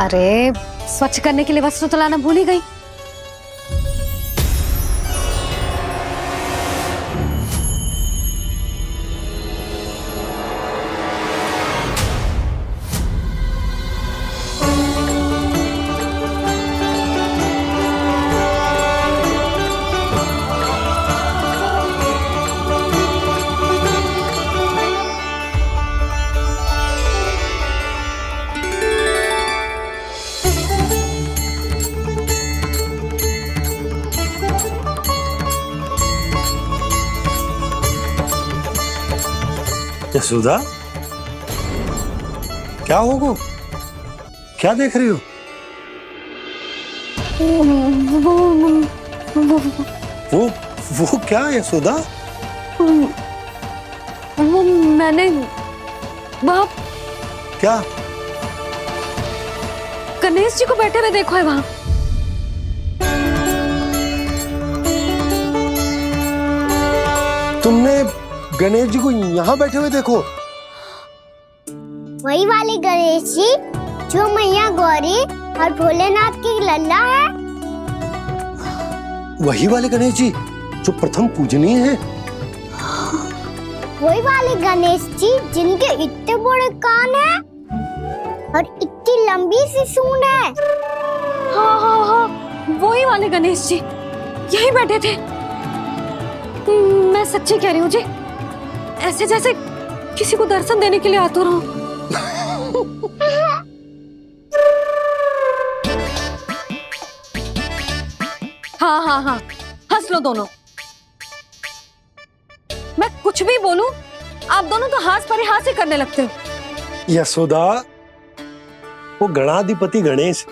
अरे स्वच्छ करने के लिए वस्त्र तो लाना भूल ही गई। यशोदा, क्या होगा? क्या देख रही हो? वो क्या यशोदा? वो मैंने वहाँ क्या? गणेश जी को बैठे हुए देखो है वहाँ। तुमने गणेश जी को यहाँ बैठे हुए देखो? वही वाले गणेश जी जो मैया गौरी और भोलेनाथ की लल्ला है। वही वाले गणेश जी जो प्रथम पूजनीय हैं। वही वाले गणेश जी जिनके इतने बड़े कान हैं और इतनी लंबी सी सूंड है। हाँ हाँ हाँ, वही वाले गणेश जी यही बैठे थे। मैं सच्ची कह रही हूँ जी, ऐसे जैसे किसी को दर्शन देने के लिए आतुर हूँ। हाँ हाँ हाँ, हंस लो दोनों। मैं कुछ भी बोलूं, आप दोनों तो हाथ पर ही हाथ ही करने लगते हो। यशोदा, वो गणाधिपति गणेश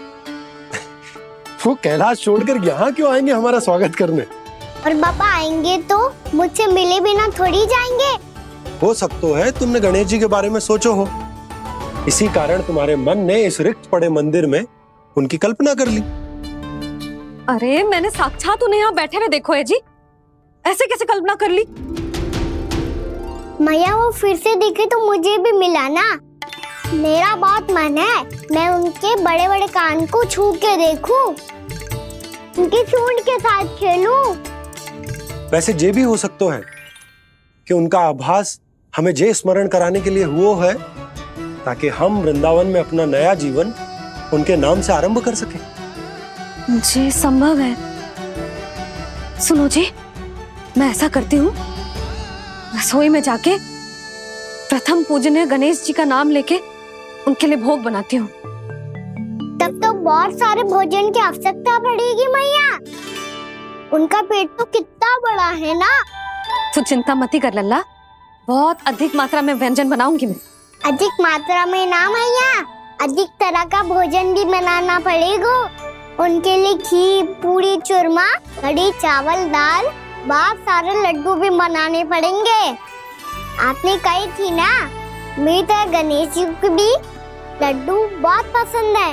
वो कैलाश छोड़कर यहाँ क्यों आएंगे हमारा स्वागत करने? और पापा आएंगे तो मुझसे मिले बिना थोड़ी जाएंगे। हो सकता है तुमने गणेश जी के बारे में सोचो हो, इसी कारण तुम्हारे मन ने इस रिक्त पड़े मंदिर में उनकी कल्पना कर ली। अरे मैंने साक्षात उन्हें यहाँ बैठे हुए देखो है जी, ऐसे कैसे कल्पना कर ली? मैया वो फिर से दिखे तो मुझे भी मिला ना। मेरा बहुत मन है मैं उनके बड़े बड़े कान को छू के देखूं, उनकी सूंड के साथ खेलूं। वैसे ये भी हो सकता है कि उनका आभास हमें जे स्मरण कराने के लिए हुआ है ताकि हम वृंदावन में अपना नया जीवन उनके नाम से आरंभ कर सके। जी संभव है। सुनो जी, मैं ऐसा करती हूँ, रसोई में जाके प्रथम पूजनीय गणेश जी का नाम लेके उनके लिए भोग बनाती हूँ। तब तो बहुत सारे भोजन की आवश्यकता पड़ेगी मैया। उनका पेट तो कितना बड़ा है ना। तू चिंता मत कर लल्ला, बहुत अधिक मात्रा में व्यंजन बनाऊंगी मैं। अधिक मात्रा में ना मैया, अधिक तरह का भोजन भी बनाना पड़ेगा। उनके लिए खीर, पूरी, चूरमा, कढ़ी, चावल, दाल, बहुत सारे लड्डू भी बनाने पड़ेंगे। आपने कही थी ना, मेरी तरह गणेश जी को भी लड्डू बहुत पसंद है।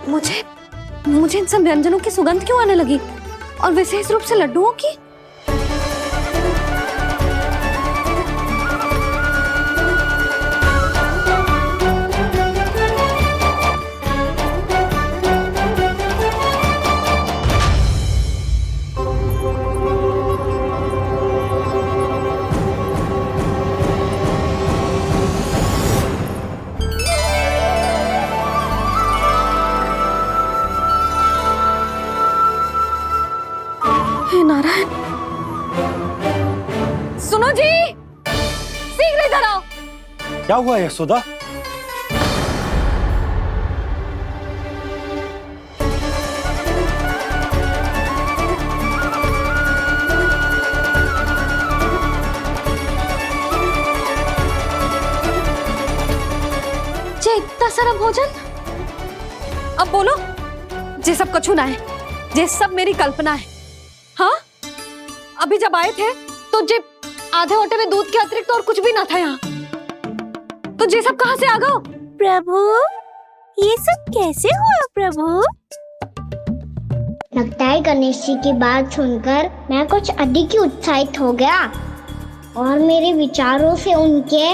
मुझे इन सब व्यंजनों की सुगंध क्यों आने लगी, और विशेष रूप से लड्डुओं की? नारायण, सुनो जी, शीघ्र इधर आओ। क्या हुआ यशोदा? जे इतना सारा भोजन, अब बोलो, जे सब कछु ना है, जे सब मेरी कल्पना है। हाँ, अभी जब आए थे तो जे आधे ओटे में दूध के अतिरिक्त और कुछ भी ना था यहाँ, तो जे सब कहाँ से आ गए? प्रभु, ये सब कैसे हुआ प्रभु? लगता है गणेश जी की बात सुनकर मैं कुछ अधिक ही उत्साहित हो गया और मेरे विचारों से उनके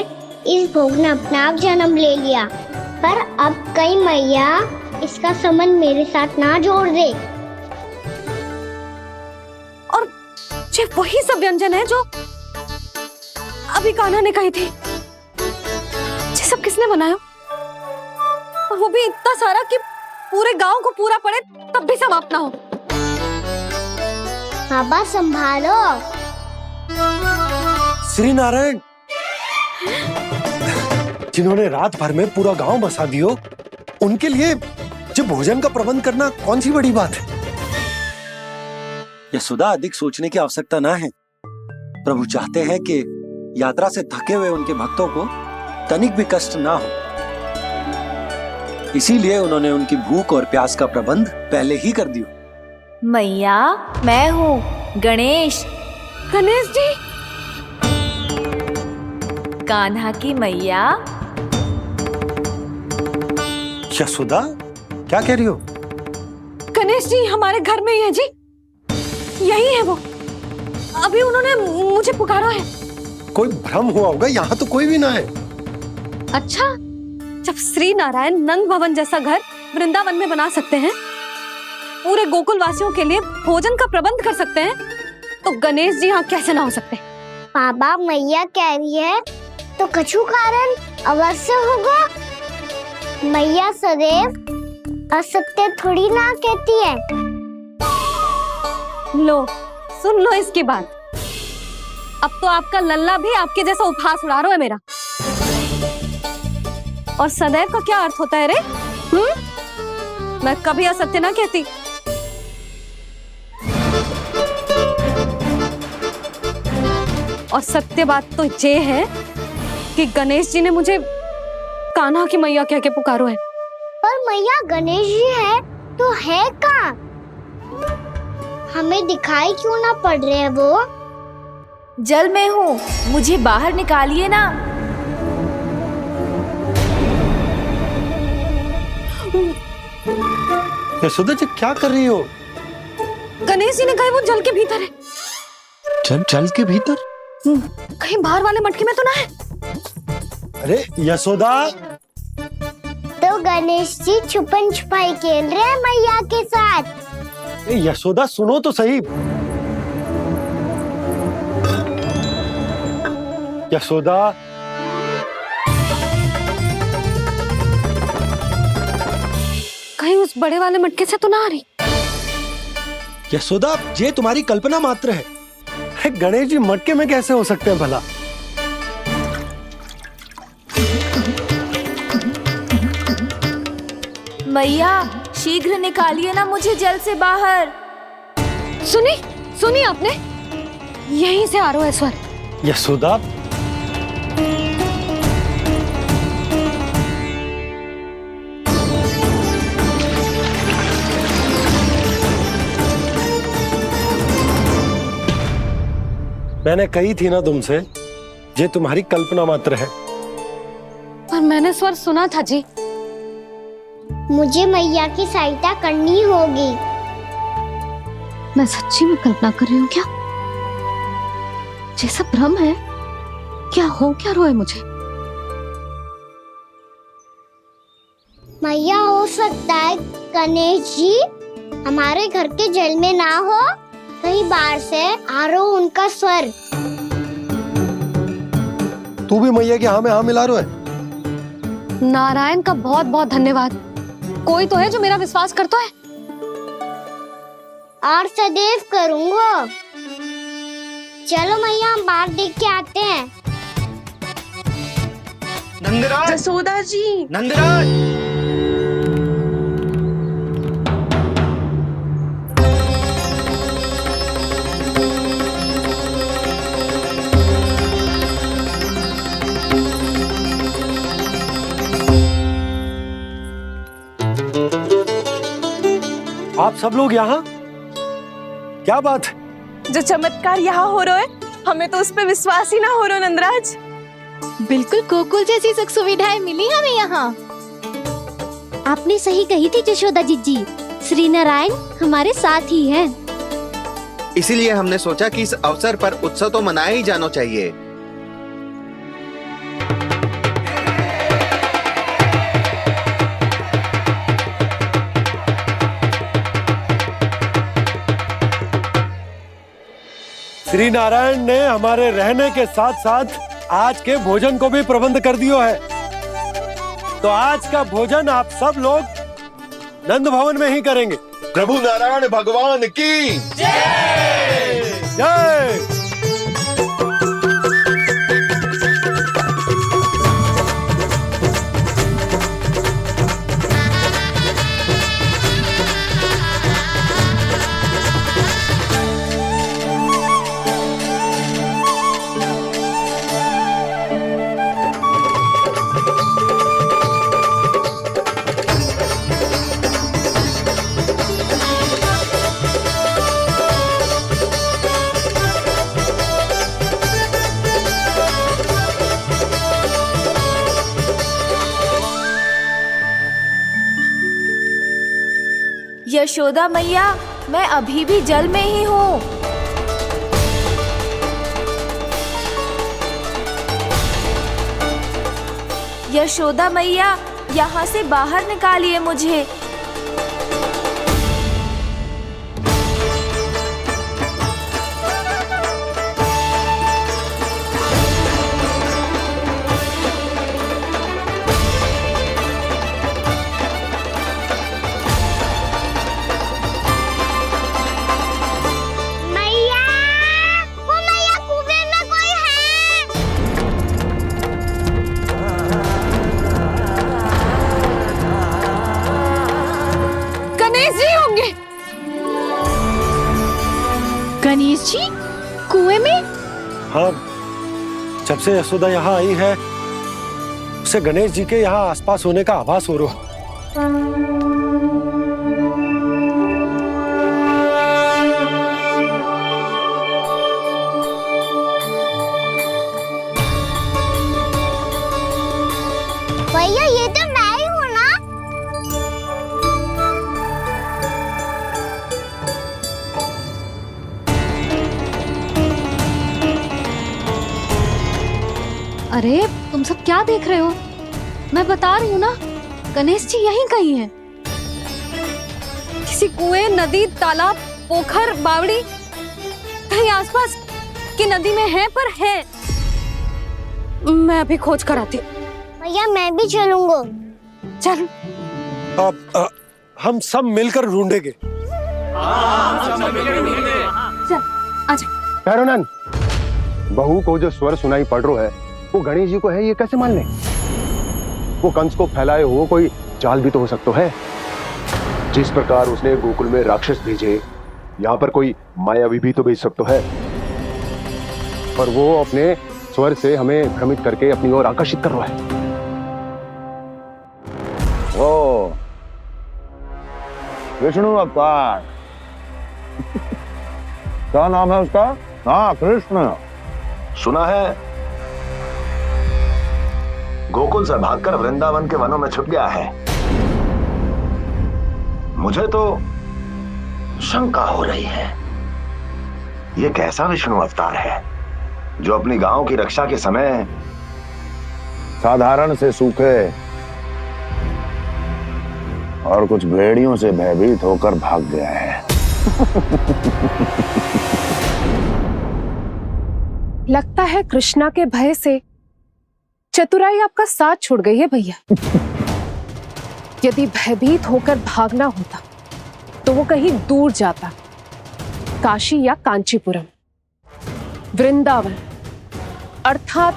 इस भोग ने अपना आप जन्म ले लिया। पर अब कहीं मैया इसका संबंध मेरे साथ ना जोड़ दे। और ये वही सब व्यंजन है जो अभी कान्हा ने कही थी। ये सब किसने बनाया? और वो भी इतना सारा कि पूरे गांव को पूरा पड़े तब भी समाप्त ना हो। बाबा संभालो। श्री नारायण, जिन्होंने रात भर में पूरा गांव बसा दियो, उनके लिए जो भोजन का प्रबंध करना कौन सी बड़ी बात है। यशोदा, अधिक सोचने की आवश्यकता ना है। प्रभु चाहते हैं कि यात्रा से थके हुए उनके भक्तों को तनिक भी कष्ट ना हो, इसीलिए उन्होंने उनकी भूख और प्यास का प्रबंध पहले ही कर दिया। मैया, मैं हूँ गणेश। गणेश जी, कान्हा की मैया। यशोदा, क्या कह रही हो? गणेश जी हमारे घर में ही है जी, यही है वो। अभी उन्होंने मुझे पुकारा है। कोई भ्रम हुआ होगा, यहाँ तो कोई भी ना है। अच्छा, जब श्री नारायण नंद भवन जैसा घर वृंदावन में बना सकते हैं, पूरे गोकुल वासियों के लिए भोजन का प्रबंध कर सकते हैं, तो गणेश जी यहाँ कैसे ना हो सकते? बाबा मैया कह रही है तो कछु कारण अवश्य होगा। मैया सदैव असत्य थोड़ी ना कहती है। लो, सुन लो इसकी बात। अब तो आपका लल्ला भी आपके जैसा उपहास उड़ा रहा है मेरा। और सदैव का क्या अर्थ होता है रे? मैं कभी असत्य ना कहती। और सत्य बात तो ये है कि गणेश जी ने मुझे कान्हा की मैया कह के पुकारो है। पर मैया गणेश जी है तो है कहाँ? हमें दिखाई क्यों ना पड़ रहे हैं वो? जल में हूँ, मुझे बाहर निकालिए ना। यशोदा जी, क्या कर रही हो? गणेश जी ने कहा वो जल के भीतर है। जल के भीतर? कहीं बाहर वाले मटके में तो ना है? अरे यशोदा! तो गणेश जी छुपन छुपाई खेल रहे हैं मैया के साथ। यशोदा, सुनो तो सही। यशोदा, कहीं उस बड़े वाले मटके से तो ना आ रही? यशोदा, ये तुम्हारी कल्पना मात्र है। गणेश जी मटके में कैसे हो सकते हैं भला? मैया, शीघ्र निकालिए ना मुझे जल से बाहर। सुनी आपने? यहीं से आ रहा है स्वर। यशोदा, मैंने कही थी ना तुमसे, ये तुम्हारी कल्पना मात्र है। पर मैंने स्वर सुना था जी। मुझे मैया की सहायता करनी होगी। मैं सच्ची में कल्पना कर रही हूँ क्या? ये सब भ्रम है क्या? हो क्या रहा है मुझे? मैया, हो सकता है गणेश जी हमारे घर के जल में ना हो, कहीं बाहर से आ रहा हो उनका स्वर। तू भी मैया के हाँ में हाँ मिला रहा है। नारायण का बहुत बहुत धन्यवाद। कोई तो है जो मेरा विश्वास करता है। और सदैव करूंगा। चलो मैया, हम बाहर देख के आते हैं। नंदराज, जसोदा जी, नंदराज। आप सब लोग यहाँ? क्या बात है? जो चमत्कार यहाँ हो रहा है, हमें तो उस पे विश्वास ही ना हो रहा नंदराज। बिल्कुल गोकुल जैसी सुख सुविधाएं मिली हमें यहाँ। आपने सही कही थी यशोदा जीजी, श्री नारायण हमारे साथ ही हैं। इसीलिए हमने सोचा कि इस अवसर पर उत्सव तो मनाया ही जाना चाहिए। श्री नारायण ने हमारे रहने के साथ साथ आज के भोजन को भी प्रबंध कर दियो है। तो आज का भोजन आप सब लोग नंद भवन में ही करेंगे। प्रभु नारायण भगवान की जय। यशोदा मैया, मैं अभी भी जल में ही हूँ। यशोदा मैया, यहाँ से बाहर निकालिए मुझे। गणेश जी कुएं में? हाँ, जब से यशोदा यहाँ आई है उसे गणेश जी के यहाँ आसपास होने का आभास हो रहा। भैया ये तो मैं ही हूँ ना। अरे तुम सब क्या देख रहे हो? मैं बता रही हूँ ना, गणेश जी यहीं कहीं हैं। किसी कुएं, नदी, तालाब, पोखर, बावड़ी कहीं आसपास की नदी में है, पर है। मैं अभी खोज कर आती हूँ। भैया मैं भी चलूंगा। चल। अब हम सब मिलकर ढूंढेंगे। चल आजा। पैरोनन, बहू को जो स्वर सुनाई पड़ रहा है वो गणेश जी को है, ये कैसे मान ले? वो कंस को फैलाए हो कोई चाल भी तो हो सकता है। जिस प्रकार उसने गोकुल में राक्षस भेजे, यहाँ पर कोई मायावी भी तो भेज सकता है। पर वो अपने स्वर से हमें भ्रमित करके अपनी ओर आकर्षित कर रहा है। ओ विष्णु अवतार। क्या नाम है उसका? हाँ, कृष्ण। सुना है गोकुल से भागकर वृंदावन के वनों में छुप गया है। मुझे तो शंका हो रही है, ये कैसा विष्णु अवतार है जो अपनी गांव की रक्षा के समय साधारण से सूखे और कुछ भेड़ियों से भयभीत होकर भाग गया है। लगता है कृष्णा के भय से चतुराई आपका साथ छोड़ गई है भैया। यदि भयभीत होकर भागना होता तो वो कहीं दूर जाता, काशी या कांचीपुरम, वृंदावन अर्थात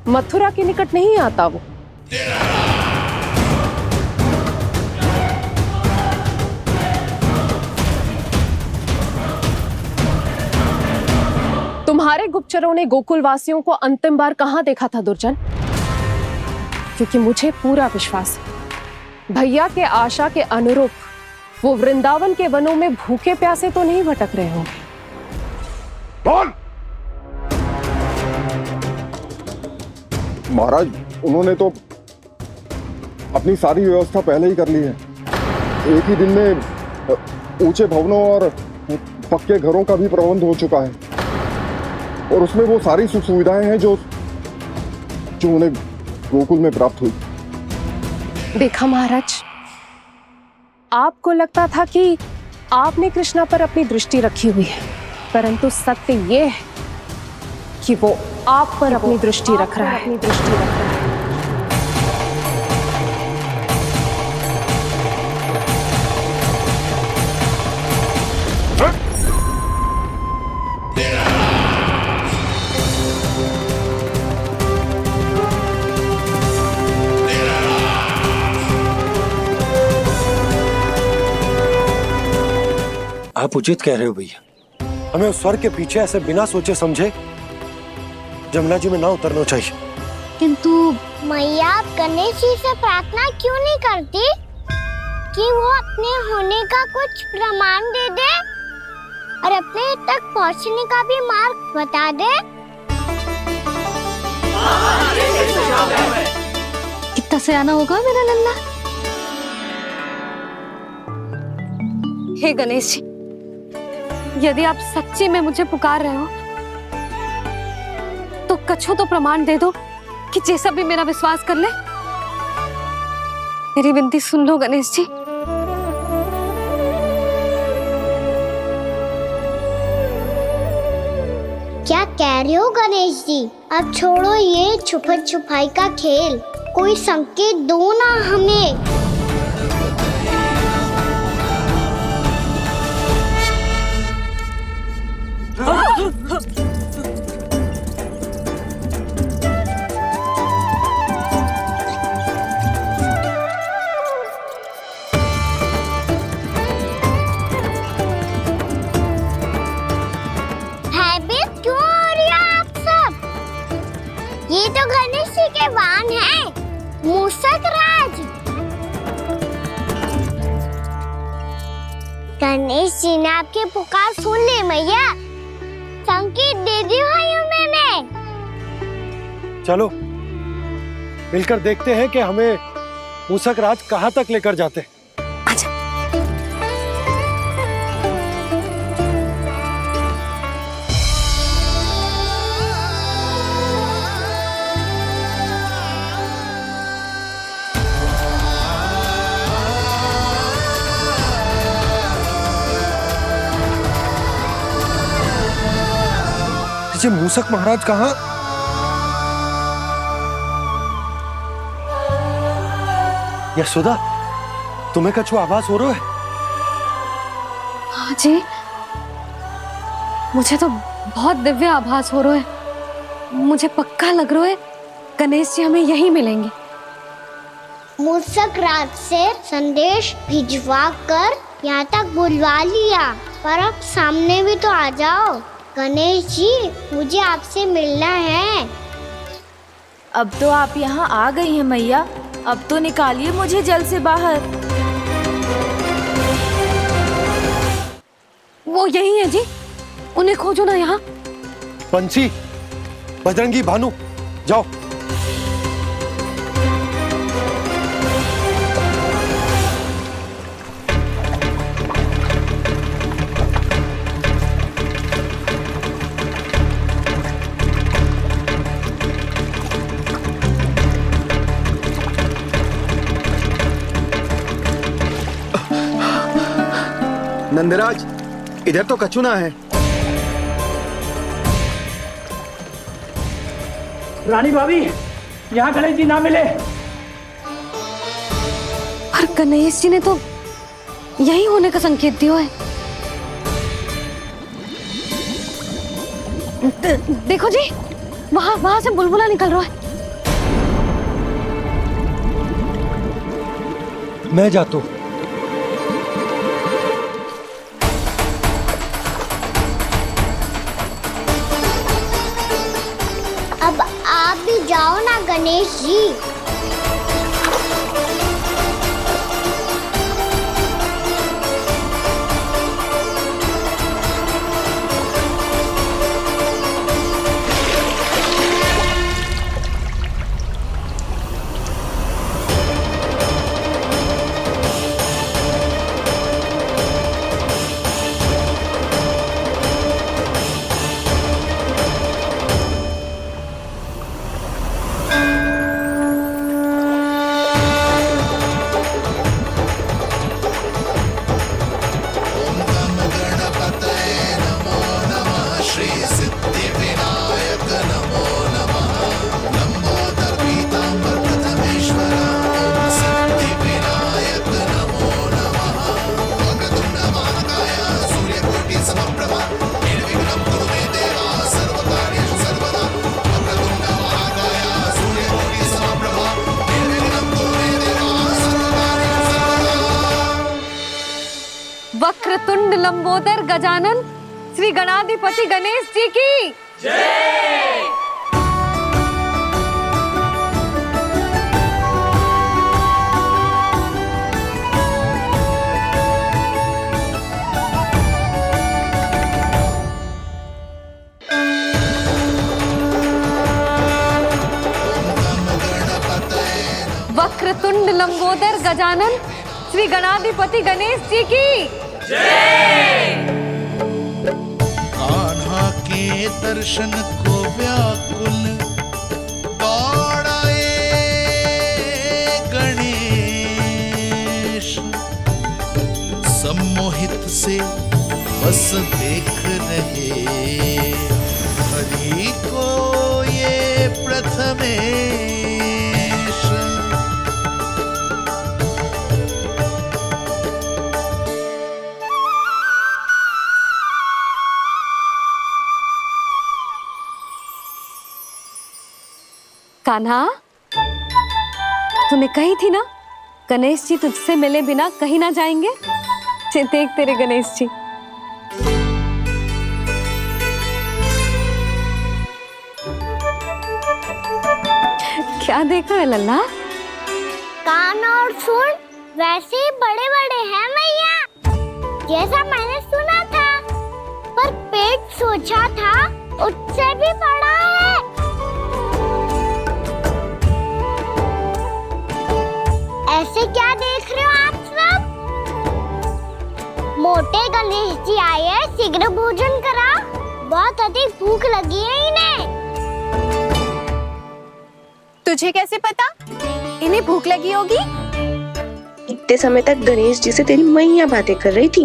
मथुरा के निकट नहीं आता वो। तुम्हारे गुप्तचरों ने गोकुल वासियों को अंतिम बार कहां देखा था दुर्जन? क्योंकि मुझे पूरा विश्वास है भैया के आशा के अनुरूप वो वृंदावन के वनों में भूखे प्यासे तो नहीं भटक रहे होंगे। बोल! महाराज, उन्होंने तो अपनी सारी व्यवस्था पहले ही कर ली है। एक ही दिन में ऊंचे भवनों और पक्के घरों का भी प्रबंध हो चुका है, और उसमें वो सारी सुख सुविधाएं हैं जो उन्हें गोकुल में प्राप्त हुई। देखा महाराज, आपको लगता था कि आपने कृष्णा पर अपनी दृष्टि रखी हुई है, परंतु सत्य ये है कि वो आप पर अपनी दृष्टि रख रहा है। आप उचित कह रहे हो भैया, हमें उस स्वर्ग के पीछे ऐसे बिना सोचे समझे जमुना जी में ना उतरना चाहिए। किंतु मैया, आप गणेश जी से प्रार्थना क्यों नहीं करती कि वो अपने होने का कुछ प्रमाण दे दे और अपने तक पहुंचने का भी मार्ग बता दे? कितना सयाना होगा मेरा लल्ला। हे गणेश जी, यदि आप सच्ची में मुझे पुकार रहे हो तो कछु तो प्रमाण दे दो कि जैसा भी मेरा विश्वास कर ले। मेरी विनती सुन लो गणेश जी। क्या कह रहे हो गणेश जी? अब छोड़ो ये छुपन छुपाई का खेल, कोई संकेत दो ना हमें। भयभीत क्यों हो रही हो आप सब? ये तो गणेश जी के वाहन हैं, मूषक राज। गणेश जी ने आपकी पुकार सुन ली मैया, संकेत दे दी भाइयों मैंने। चलो मिलकर देखते हैं कि हमें मूषक राज कहाँ तक लेकर जाते हैं। ये मूषक महाराज कहाँ? यशोदा, तुम्हें कछु आभास हो रहा है? हाँ जी, मुझे तो बहुत दिव्य आभास हो रहा है। मुझे पक्का लग रहा है गणेश जी हमें यहीं मिलेंगे। मूषक राज से संदेश भिजवा कर यहाँ तक बुलवा लिया, पर अब सामने भी तो आ जाओ। गणेश जी, मुझे आपसे मिलना है। अब तो आप यहाँ आ गई हैं मैया, अब तो निकालिए मुझे जल से बाहर। वो यही है जी, उन्हें खोजो ना यहाँ। बंसी, बजरंगी, भानु, जाओ। नंदराज, इधर तो कछुना है। रानी भाभी, यहाँ गणेश जी ना मिले। और गणेश जी ने तो यही होने का संकेत दिया है। देखो जी, वहां से बुलबुला निकल रहा है। मैं जाता हूँ। अब आप भी जाओ ना गणेश जी। वक्रतुंड लंबोदर गजानन श्री गणाधिपति गणेश जी की जय। वक्रतुंड लंबोदर गजानन श्री गणाधिपति गणेश जी की जय। कान्हा के दर्शन को व्याकुल दौड़ाए गणेश, सम्मोहित से बस देख रहे हरि को ये प्रथमेश। कान्हा, तूने कही थी ना गणेश जी तुझसे मिले बिना कहीं ना जाएंगे। देख तेरे गणेश जी। क्या देखा है लल्ला? कान और सुन वैसे ही बड़े बड़े हैं मैया, जैसा मैंने सुना था, पर पेट सोचा था उससे भी बड़ा है। ऐसे क्या देख रहे हो आप सब? मोटे गणेश जी आए हैं, शीघ्र भोजन करा, बहुत अधिक भूख लगी है इन्हें। तुझे कैसे पता इन्हें भूख लगी होगी? इतने समय तक गणेश जी से तेरी मैया बातें कर रही थी,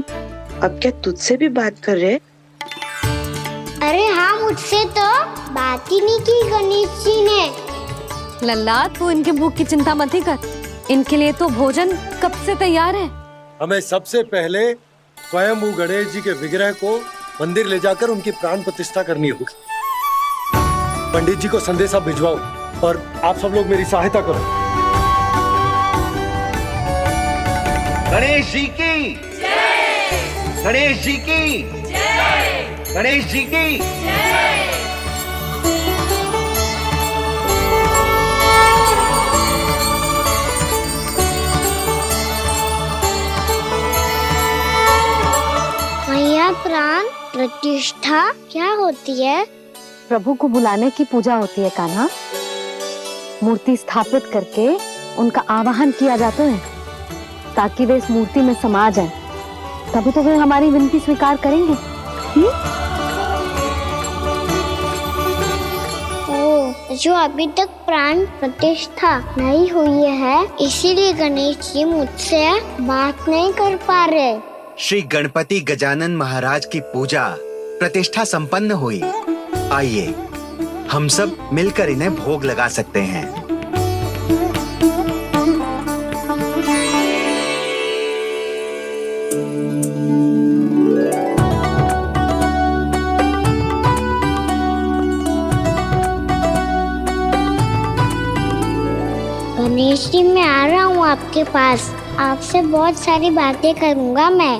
अब क्या तुझसे भी बात कर रहे? अरे हाँ, मुझसे तो बात ही नहीं की गणेश जी ने। लल्ला, तू इनके भूख की चिंता मत ही कर, इनके लिए तो भोजन कब से तैयार है। हमें सबसे पहले स्वयं गणेश जी के विग्रह को मंदिर ले जाकर उनकी प्राण प्रतिष्ठा करनी होगी। पंडित जी को संदेशा भिजवाओ और आप सब लोग मेरी सहायता करो। गणेश जी की जय। गणेश जी की जय। गणेश जी की जय। प्राण प्रतिष्ठा क्या होती है? प्रभु को बुलाने की पूजा होती है कान्हा। मूर्ति स्थापित करके उनका आवाहन किया जाता है ताकि वे इस मूर्ति में समा जाएं। तभी तो वे हमारी विनती स्वीकार करेंगे। जो अभी तक प्राण प्रतिष्ठा नहीं हुई है, इसीलिए गणेश जी मुझसे बात नहीं कर पा रहे। श्री गणपति गजानन महाराज की पूजा प्रतिष्ठा संपन्न हुई। आइए हम सब मिलकर इन्हें भोग लगा सकते हैं। गणेश जी, मैं आ रहा हूँ आपके पास, आपसे बहुत सारी बातें करूँगा मैं।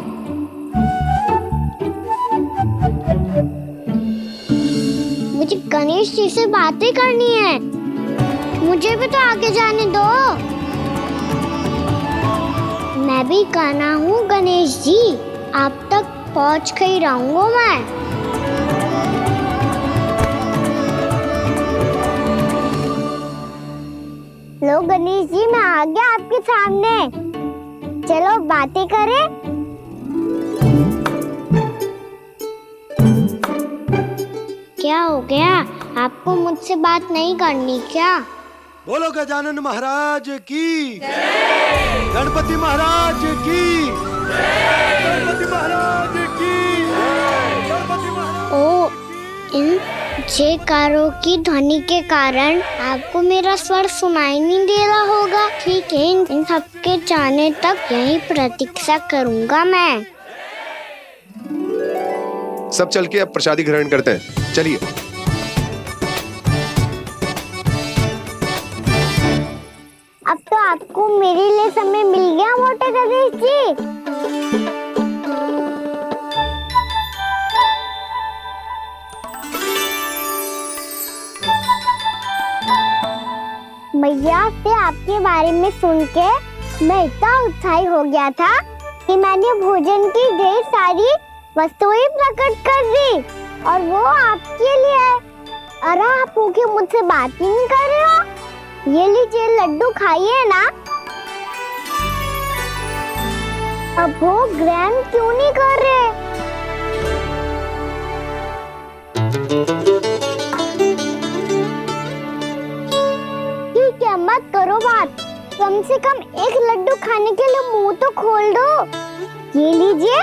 मुझे गणेश जी से बातें करनी है, मुझे भी तो आगे जाने दो। मैं भी कान्हा हूँ गणेश जी, आप तक पहुँच कर ही रहूँगा मैं। लो गणेश जी, मैं आ गया आपके सामने, चलो बातें करें। क्या हो गया, आपको मुझसे बात नहीं करनी क्या? बोलो गजानन महाराज की जय। गणपति महाराज की जय। गणपति महाराज की जय। गणपति महाराज। ओ, इन जयकारों की ध्वनि के कारण आपको मेरा स्वर सुनाई नहीं दे रहा होगा। ठीक है, इन सबके जाने तक यही प्रतीक्षा करूंगा मैं। सब चल के अब प्रसादी ग्रहण करते हैं, चलिए। अब तो आपको मेरे लिए समय मिल गया मोटे गणेश जी। भैया से आपके बारे में सुन के मैं इतना उत्साही हो गया था कि मैंने भोजन की ढेर सारी वस्तुएं प्रकट कर दी और वो आपके लिए है। अरे आप भूखे मुझसे बात ही नहीं कर रहे हो। ये लीजिए लड्डू खाइए ना। अब वो ग्रैंड क्यों नहीं कर रहे? ठीक है, मत करो बात। कम से कम एक लड्डू खाने के लिए मुंह तो खोल दो। ये लीजिए।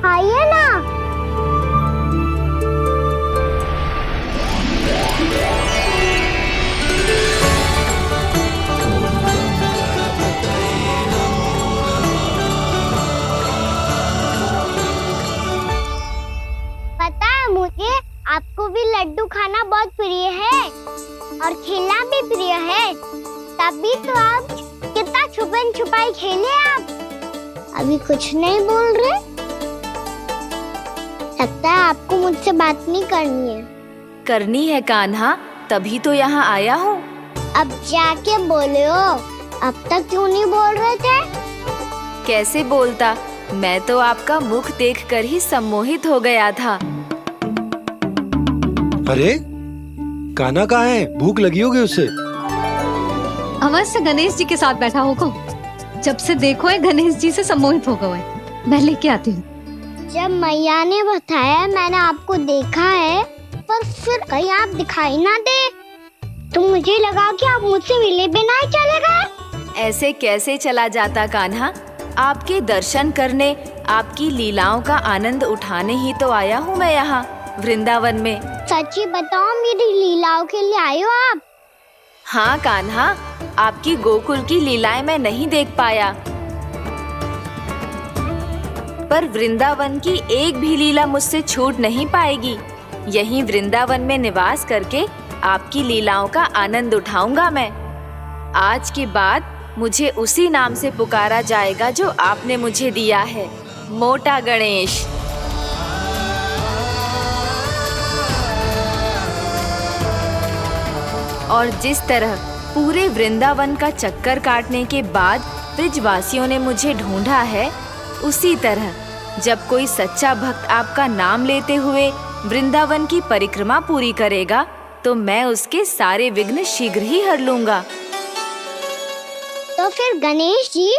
खाइए ना। पता है मुझे आपको भी लड्डू खाना बहुत प्रिय है और खेलना भी प्रिय है, तभी तो आप कितना छुपन छुपाई खेले। आप अभी कुछ नहीं बोल रहे। लगता है आपको मुझसे बात नहीं करनी है। करनी है कान्हा, तभी तो यहाँ आया हूँ। अब जाके बोलो। अब तक क्यों नहीं बोल रहे थे? कैसे बोलता, मैं तो आपका मुख देखकर ही सम्मोहित हो गया था। अरे कान्हा कहाँ है? भूख लगी होगी उसे। अवश्य गणेश जी के साथ बैठा होगा। जब से देखो है गणेश जी से सम्मोहित हो गए। मैं लेके आती हूँ। जब मैया ने बताया मैंने आपको देखा है, पर फिर कहीं आप दिखाई ना दे तो मुझे लगा कि आप मुझसे मिले बिना ही चले गए। ऐसे कैसे चला जाता कान्हा, आपके दर्शन करने, आपकी लीलाओं का आनंद उठाने ही तो आया हूँ मैं यहाँ वृंदावन में। सच्ची बताओ, मेरी लीलाओं के लिए आए हो आप? हाँ कान्हा, आपकी गोकुल की लीलाएं मैं नहीं देख पाया, पर वृंदावन की एक भी लीला मुझसे छूट नहीं पाएगी। यहीं वृंदावन में निवास करके आपकी लीलाओं का आनंद उठाऊंगा मैं। आज के बाद मुझे उसी नाम से पुकारा जाएगा जो आपने मुझे दिया है, मोटा गणेश। और जिस तरह पूरे वृंदावन का चक्कर काटने के बाद ब्रिजवासियों ने मुझे ढूंढा है, उसी तरह जब कोई सच्चा भक्त आपका नाम लेते हुए वृंदावन की परिक्रमा पूरी करेगा तो मैं उसके सारे विघ्न शीघ्र ही हर लूंगा। तो फिर गणेश जी,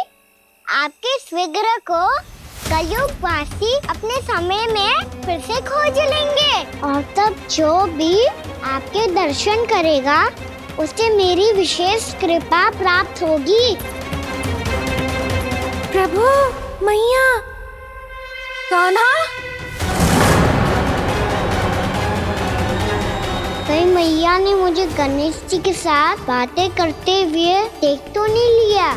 आपके इस विग्रह को कलयुगवासी अपने समय में फिर से खोज लेंगे और तब जो भी आपके दर्शन करेगा उसे मेरी विशेष कृपा प्राप्त होगी। प्रभु, मैया, कान्हा, कहीं मैया ने मुझे गणेश जी के साथ बातें करते हुए देख तो नहीं लिया?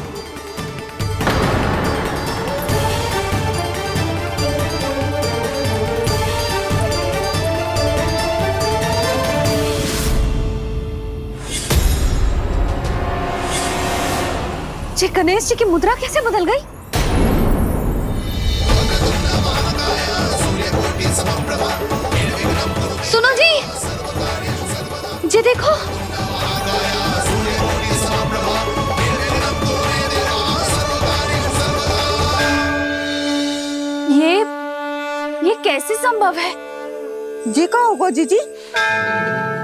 ये गणेश जी की मुद्रा कैसे बदल गई? सुनो जी, ये देखो। ये कैसे संभव है? जी का होगा जीजी?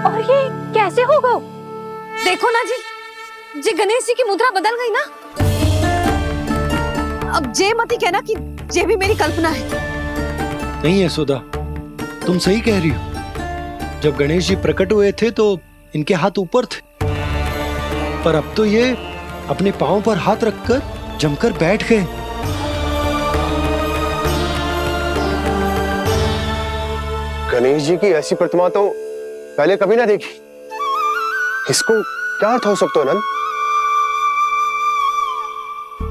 और ये कैसे होगा? देखो ना जी, ये गणेश जी की मुद्रा बदल गई ना। अब जे मत ही कहना कि ये भी मेरी कल्पना है। नहीं यशोदा, तुम सही कह रही हो। जब गणेश जी प्रकट हुए थे तो इनके हाथ ऊपर थे, पर अब तो ये अपने पांव पर हाथ रखकर जमकर बैठ गए। गणेश जी की ऐसी प्रतिमा तो पहले कभी ना देखी। इसको क्या अर्थ हो सकता है नंद?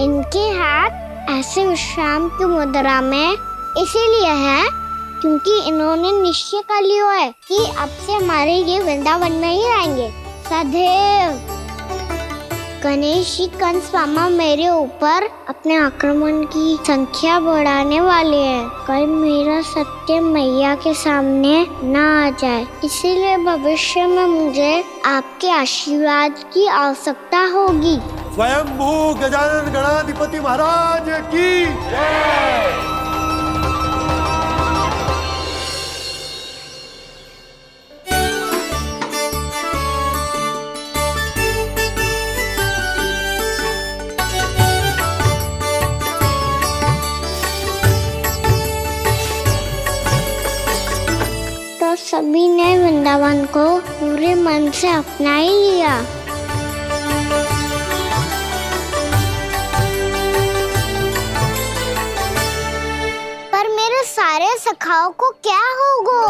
इनके हाथ ऐसे विश्राम की मुद्रा में इसीलिए है क्योंकि इन्होंने निश्चय कर लिया है कि अब से हमारे ये वृंदावन में ही रहेंगे सदैव। गणेश जी कंस मामा मेरे ऊपर अपने आक्रमण की संख्या बढ़ाने वाले हैं। कल मेरा सत्य मैया के सामने ना आ जाए, इसीलिए भविष्य में मुझे आपके आशीर्वाद की आवश्यकता होगी। स्वयंभू गजानन गणाधिपति महाराज की जय। तो सभी ने वृंदावन को पूरे मन से अपना ही लिया। पर मेरे सारे सखाओं को क्या होगा?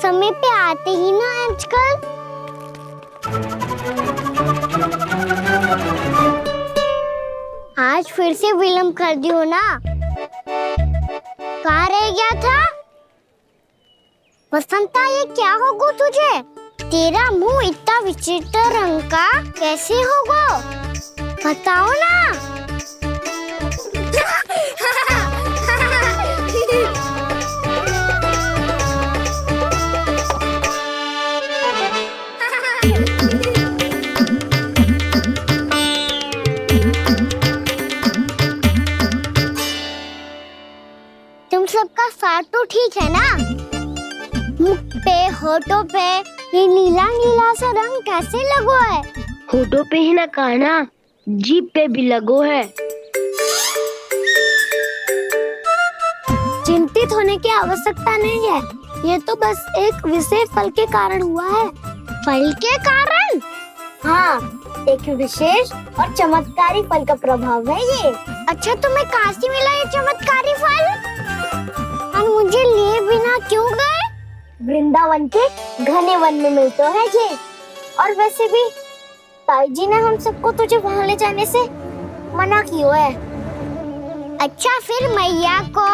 समय पे आते ही ना आजकल। आज फिर से विलम्ब कर दियो ना। कहाँ रह गया था? वसंता, ये क्या होगा तुझे? तेरा मुंह इतना विचित्र रंग का कैसे होगा? बताओ ना। तुम सबका साथ तो ठीक है ना? मुख पे, होठों पे ये नीला नीला सा रंग कैसे लगो है? होठों पे ही ना काना, जीभ पे भी लगो है। चिंतित होने की आवश्यकता नहीं है, ये तो बस एक विशेष फल के कारण हुआ है। फल के कारण? हाँ, एक विशेष और चमत्कारी फल का प्रभाव है ये। अच्छा, तुम्हें कहाँ से मिला ये चमत्कारी फल? और मुझे लिए बिना क्यों गए? वृंदावन के घने वन में मिलते है ये। और वैसे भी ताई जी ने हम सबको तुझे वहाँ ले जाने से मना किया है। अच्छा, फिर मैया को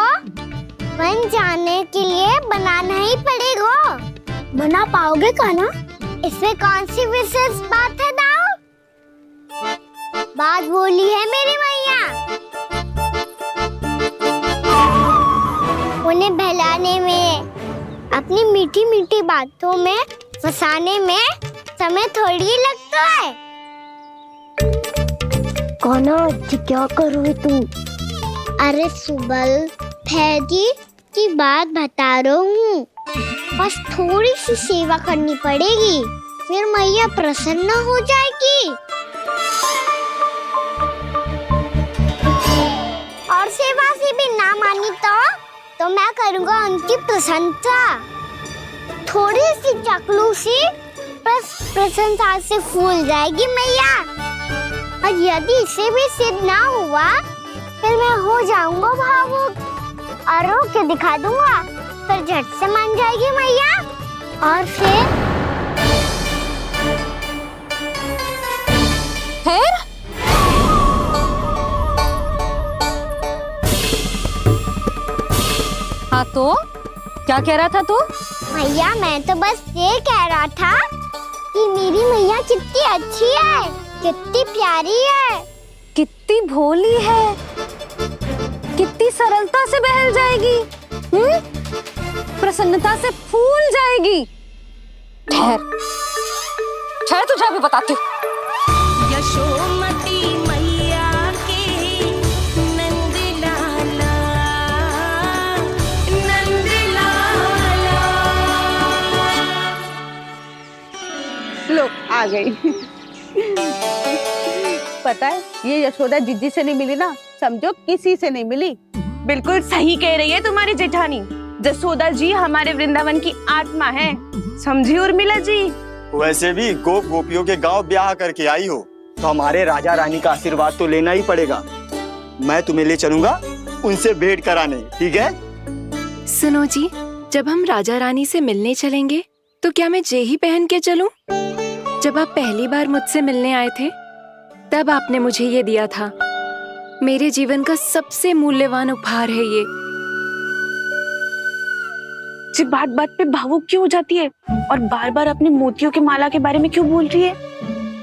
वन जाने के लिए बनाना ही पड़ेगा। बना पाओगे कान्हा? इसमें कौन सी विशेष बात है दाऊ? बात बोली है मेरी मैया। उन्हें बहलाने में, अपनी मीठी मीठी बातों में फंसाने में समय थोड़ी लगता है। कान्हा, क्या करोगे तुम? अरे सुबल, फैजी की बात बता रहा हूँ। बस थोड़ी सी सेवा करनी पड़ेगी, फिर मैया प्रसन्न हो जाएगी। और सेवा से भी ना मानी तो मैं करूँगा उनकी प्रशंसा। थोड़ी सी चकलूसी बस प्रशंसा से फूल जाएगी मैया। और यदि इसे भी सिद्ध ना हुआ, फिर मैं हो जाऊंगा भावुक और रो के दिखा दूंगा, फिर झट से मान जाएगी मैया। और फिर हाँ, तो क्या कह रहा था तू? मैया, मैं तो बस ये कह रहा था कि मेरी मैया कितनी अच्छी है, कितनी प्यारी है, कितनी भोली है, कितनी सरलता से बहल जाएगी, प्रसन्नता से फूल जाएगी। ठहर ठहर, तुझे अभी बताती हूँ। यशोमती मैया के नंद लाला, नंद लाला। लो, आ गई। पता है, ये यशोदा जीजी से नहीं मिली ना, समझो किसी से नहीं मिली। बिल्कुल सही कह रही है तुम्हारी जेठानी। जसोदा जी हमारे वृंदावन की आत्मा है, समझी उर्मिला जी। वैसे भी गोप गोपियों के गांव ब्याह करके आई हो, तो हमारे राजा रानी का आशीर्वाद तो लेना ही पड़ेगा। मैं तुम्हें ले चलूंगा उनसे भेंट कराने, ठीक है? सुनो जी, जब हम राजा रानी से मिलने चलेंगे तो क्या मैं जे ही पहन के चलूं? जब आप पहली बार मुझसे मिलने आए थे, तब आपने मुझे ये दिया था। मेरे जीवन का सबसे मूल्यवान उपहार है ये। जी बात बात पे भावुक क्यों हो जाती है और बार बार अपनी मोतियों की माला के बारे में क्यों बोल रही है?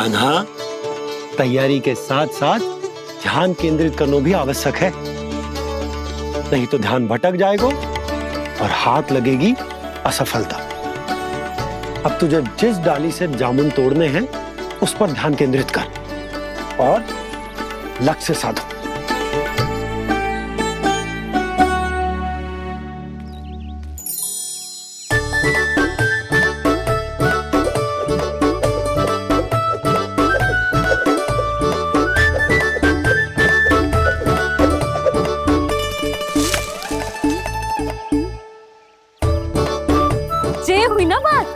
कान्हा, तैयारी के साथ साथ ध्यान केंद्रित करना भी आवश्यक है, नहीं तो ध्यान भटक जाएगा और हाथ लगेगी असफलता। अब तुझे जिस डाली से जामुन तोड़ने हैं उस पर ध्यान केंद्रित कर और लक्ष्य साधो। ये हुई ना बात।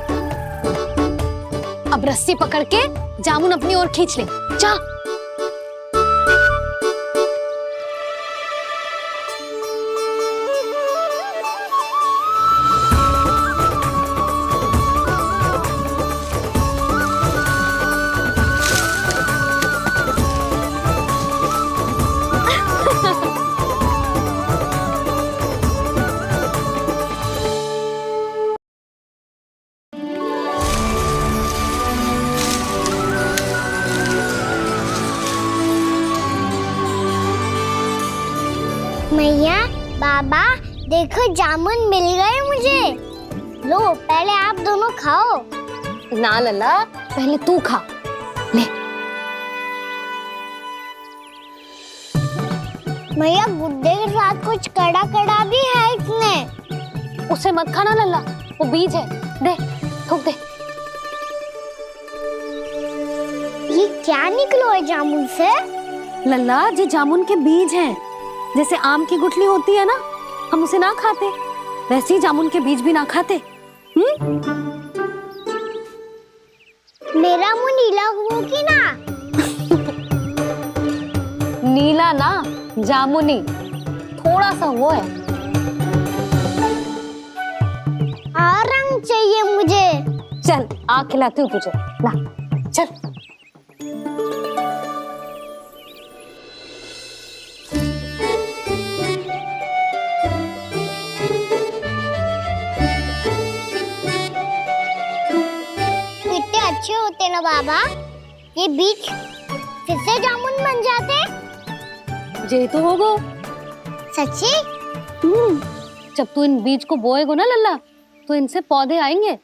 अब रस्सी पकड़ के जामुन अपनी ओर खींच ले। जा। मैया, बाबा, देखो जामुन मिल गए मुझे। लो, पहले आप दोनों खाओ। ना लल्ला, पहले तू खा। ले। मैया, गुड्डे के साथ कुछ कड़ा कड़ा भी है इसमें। उसे मत खाना लल्ला, वो बीज है। दे, थूक दे। ये क्या निकलो है जामुन से? लल्ला, ये जामुन के बीज हैं। जैसे आम की गुठली होती है ना, हम उसे ना खाते, वैसे ही जामुन के बीज भी ना खाते। मेरा मुंह नीला हुआ कि ना? नीला ना, जामुनी, थोड़ा सा वो है। और रंग चाहिए मुझे। चल, आ खिलाती हूँ तुझे। ला, चल। अच्छे होते ना बाबा, ये बीज फिर से जामुन बन जाते। जे तो होगो। सच्ची? जब तू इन बीज को बोएगो ना लल्ला, तो इनसे पौधे आएंगे।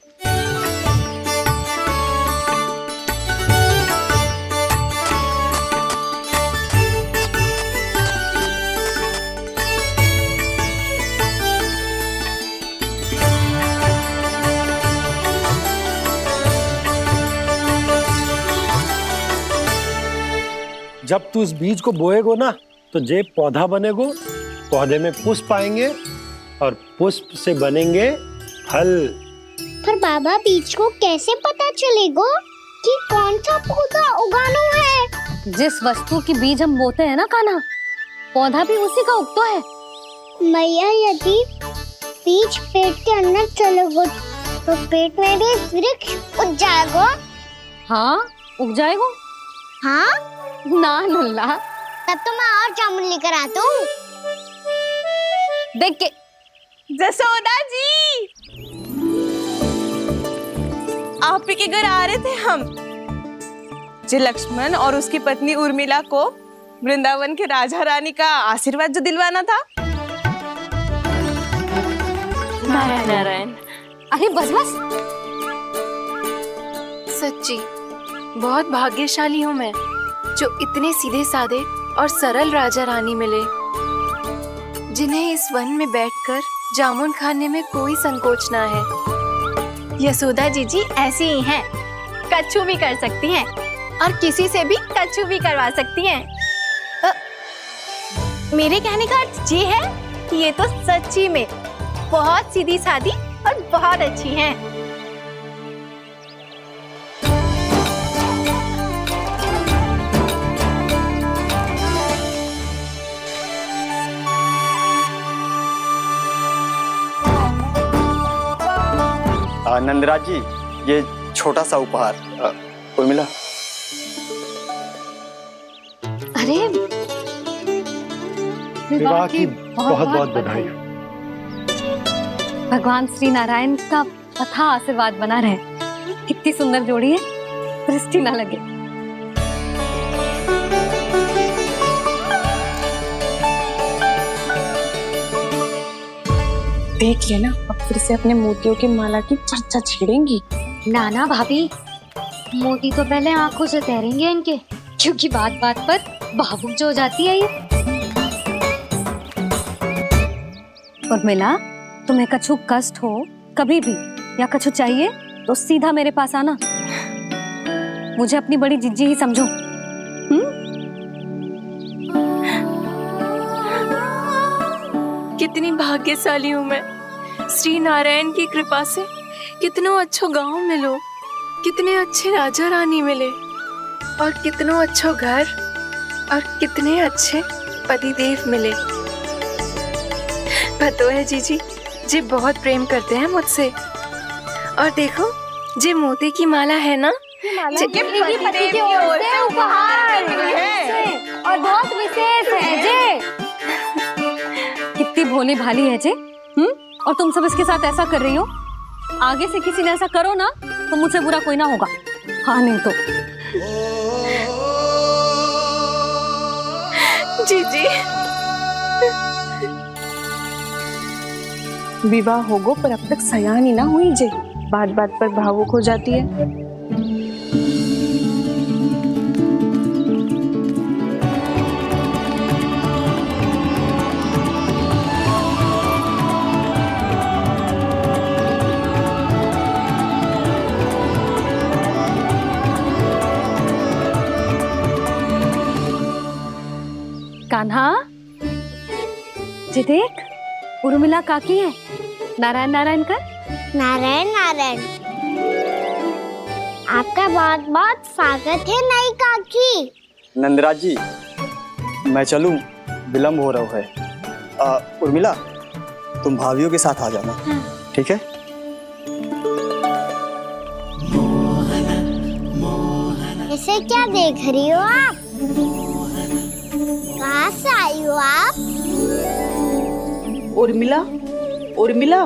जब तू इस बीज को बोएगो ना, तो जे पौधा बनेगो, पौधे में पुष्प आएंगे और पुष्प से बनेंगे फल। पर बाबा, बीज को कैसे पता चलेगा कि कौन सा पौधा उगाना है? जिस वस्तु की बीज हम बोते हैं ना कान्हा, पौधा भी उसी का उगता है। मैया, यदि बीज पेट के अंदर चलेगा तो पेट में भी वृक्ष उग जाएगा। हाँ, उग जाएगा। हाँ ना लल्ला, तब तो मैं और जामुन लेकर आता हूँ। देख के। जसोदा जी, आप ही के घर आ रहे थे हम। जो लक्ष्मण और उसकी पत्नी उर्मिला को वृंदावन के राजा रानी का आशीर्वाद जो दिलवाना था। नारायण नारायण। अरे बस बस। सच्ची बहुत भाग्यशाली हूँ मैं, जो इतने सीधे साधे और सरल राजा रानी मिले, जिन्हें इस वन में बैठकर जामुन खाने में कोई संकोच ना है। यशोदा जी ऐसी ही हैं, कच्छू भी कर सकती हैं और किसी से भी कच्छू भी करवा सकती हैं। मेरे कहने का अर्थ ये है कि ये तो सच्ची में बहुत सीधी सादी और बहुत अच्छी हैं। नंदराज जी, ये छोटा सा उपहार। उर्मिला। अरे विवाह की बहुत बहुत बधाई। भगवान श्री नारायण का अथाह आशीर्वाद बना रहे। कितनी सुंदर जोड़ी है, दृष्टि ना लगे। देख लेना, अब फिर से अपने मोतियों की माला की चर्चा छेड़ेंगी। नाना भाभी, मोती तो पहले आंखों से तैरेंगे इनके, क्योंकि बात बात पर भावुक जो हो जाती है ये। उर्मिला, तुम्हें कछु कष्ट हो कभी भी या कछु चाहिए तो सीधा मेरे पास आना। मुझे अपनी बड़ी जिज्जी ही समझो। कितनी भाग्यशाली हूँ मैं, श्री नारायण की कृपा से कितनों अच्छो गांव मिलो, कितने अच्छे राजा रानी मिले, और कितनों अच्छो घर और कितने अच्छे पतिदेव मिले। पतो है जीजी, जी बहुत प्रेम करते हैं मुझसे। और देखो, जी मोती की माला है ना, पति की ओर से उपहार और बहुत विशेष है जे। कितनी भोली भाली है जे। और तुम सब इसके साथ ऐसा कर रही हो। आगे से किसी ने ऐसा करो ना तो मुझसे बुरा कोई ना होगा। हाँ नहीं तो जीजी, विवाह होगो पर अब तक सयान ही ना हुई जे, बात बात पर भावुक हो जाती है। कान्हा, जी देख, उर्मिला काकी है। नारायण नारायण कर। नारायण नारायण। आपका बहुत बहुत स्वागत है नई काकी। नंदराज जी, मैं चलूं, विलम्ब हो रहा है। उर्मिला, तुम भाभियों के साथ आ जाना, ठीक है? इसे क्या देख रही हो आप? कहाँ से आई हो आप? उर्मिला, उर्मिला,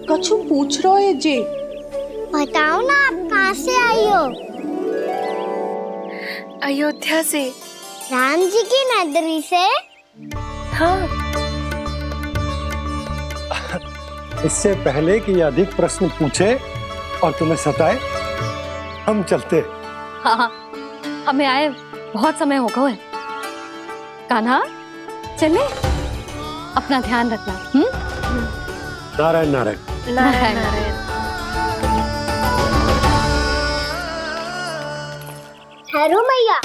कछु पूछ रहा है जी। बताओ ना, आप कहाँ से आई हो? अयोध्या से। राम जी की नगरी से? हाँ। इससे पहले कि ये अधिक प्रश्न पूछे और तुम्हें सताए, हम चलते। हाँ, हमें आए बहुत समय हो गया है। कान्हा, चले, अपना ध्यान रखना। नारायण नारायण। नारायण नारायण। ठहरो मैया।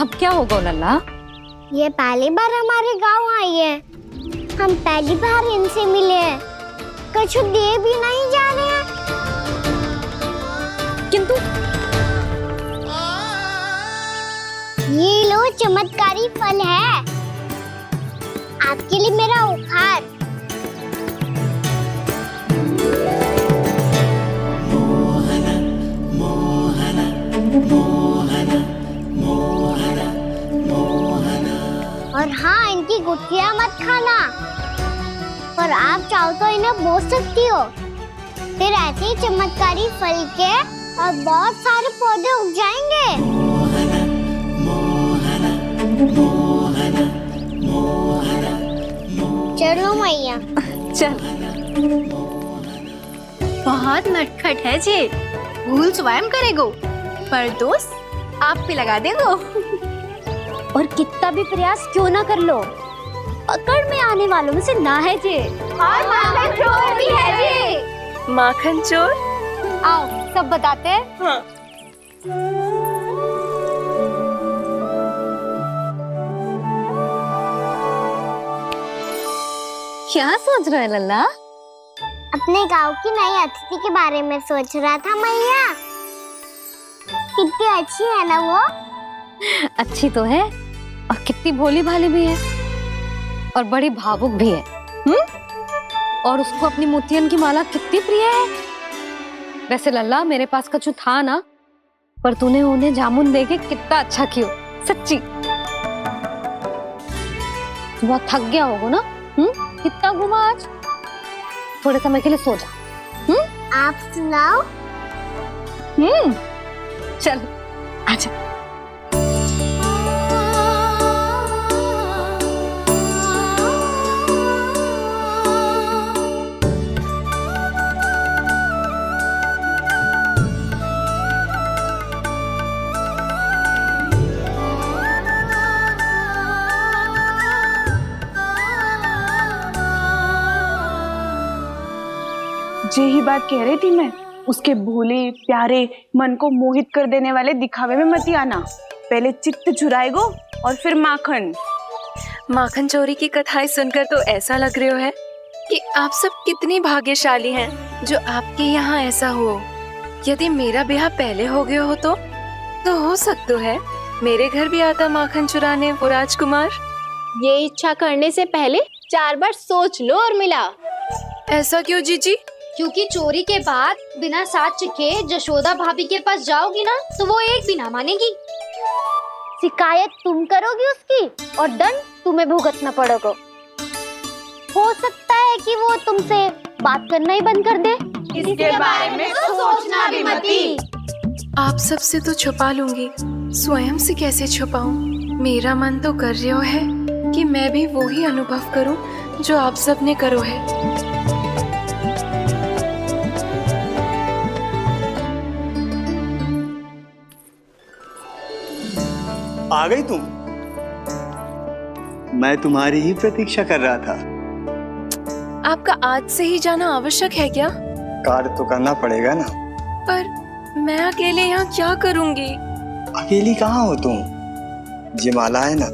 अब क्या होगा लल्ला? ये पहली बार हमारे गांव आई है, हम पहली बार इनसे मिले हैं, कुछ दे भी नहीं जा रहे हैं। किंतु ये लो, चमत्कारी फल है आपके लिए, मेरा उपहार। और हाँ, इनकी गुठलियां मत खाना, पर आप चाहो तो इन्हें बो सकती हो, फिर ऐसे ही चमत्कारी फल के और बहुत सारे पौधे उग जाएंगे। चलो मैया। चल। बहुत नटखट है जी, भूल स्वयं करेगो, पर दोस्त आप पे लगा देगो। और कितना भी प्रयास क्यों ना कर लो, पकड़ में आने वालों में से ना है जी। और माखन चोर भी है जी। माखन चोर? आओ सब बताते हैं। हाँ। क्या सोच रहे लल्ला? अपने गांव की नई अतिथि के बारे में सोच रहा था मैया। कितनी अच्छी है ना वो? अच्छी तो है, और कितनी भोली भाली भी है, और बड़ी भावुक भी है। और उसको अपनी मोतियन की माला कितनी प्रिय है। वैसे लल्ला, मेरे पास कछु था ना, पर तूने उन्हें जामुन देके कितना अच्छा किया, सच्ची। तू बहुत थक गया होगा ना? कितना घुमा आज? थोड़े समय के लिए सो जा। आप सुनाओ। चल आजा। यही बात कह रही थी मैं, उसके भोले प्यारे मन को मोहित कर देने वाले दिखावे में मत आना। पहले चित्त चुराएगो और फिर माखन। माखन चोरी की कथाएं सुनकर तो ऐसा लग रहा है कि आप सब कितनी भाग्यशाली हैं जो आपके यहाँ ऐसा हो। यदि मेरा ब्याह पहले हो गया हो तो हो सकता है मेरे घर भी आता माखन चुराने वो राजकुमार। ये इच्छा करने से पहले 4 बार सोच लो और मिला। ऐसा क्यों जीजी? क्योंकि चोरी के बाद बिना साथ चिखे जशोदा भाभी के पास जाओगी ना तो वो एक भी ना मानेगी। शिकायत तुम करोगी उसकी और दंड तुम्हें भुगतना पड़ेगा। हो सकता है कि वो तुमसे बात करना ही बंद कर दे। इसके बारे में तो सोचना भी मती। आप सबसे तो छुपा लूंगी, स्वयं से कैसे छुपाऊं? मेरा मन तो कर रहा है कि मैं भी वो ही अनुभव करूं जो आप सब ने करो है। आ गई तुम? मैं तुम्हारी ही प्रतीक्षा कर रहा था। आपका आज से ही जाना आवश्यक है क्या? कार्य तो करना पड़ेगा ना। पर मैं अकेले यहाँ क्या करूँगी? अकेली कहाँ हो तुम? ये माला है ना,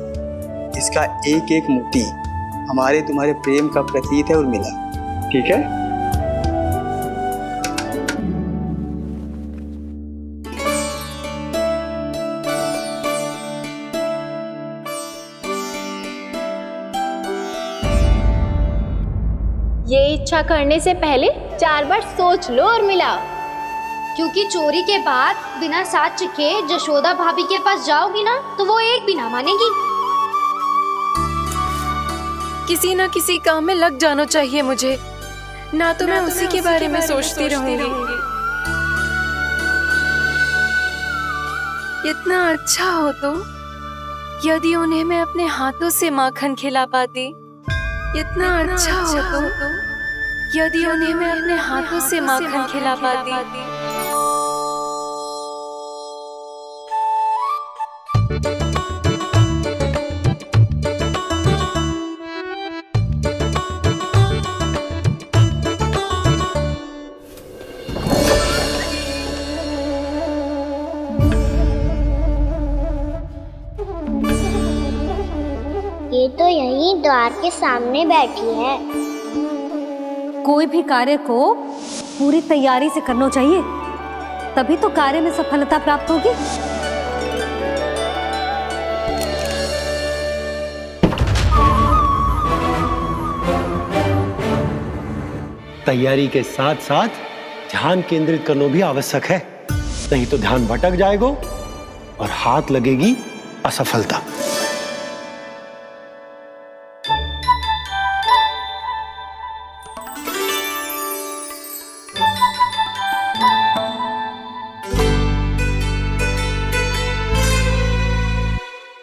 इसका एक एक मोती हमारे तुम्हारे प्रेम का प्रतीक है उर्मिला, ठीक है? ये इच्छा करने से पहले 4 बार सोच लो और मिला। क्योंकि चोरी के बाद बिना साथ चिखे जशोदा भाभी के पास जाओगी ना तो वो एक भी ना मानेगी। किसी ना किसी काम में लग जाना चाहिए मुझे, ना तो मैं उसी के बारे में सोचती रहूंगी। इतना अच्छा हो तो यदि उन्हें मैं अपने हाथों से माखन खिला पाती। इतना अच्छा हो तो यदि उन्हें मैं अपने हाथों से माखन खिला पाती। ये तो यहीं द्वार के सामने बैठी है। कोई भी कार्य को पूरी तैयारी से करना चाहिए, तभी तो कार्य में सफलता प्राप्त होगी। तैयारी के साथ साथ ध्यान केंद्रित करना भी आवश्यक है, नहीं तो ध्यान भटक जाएगा और हाथ लगेगी असफलता।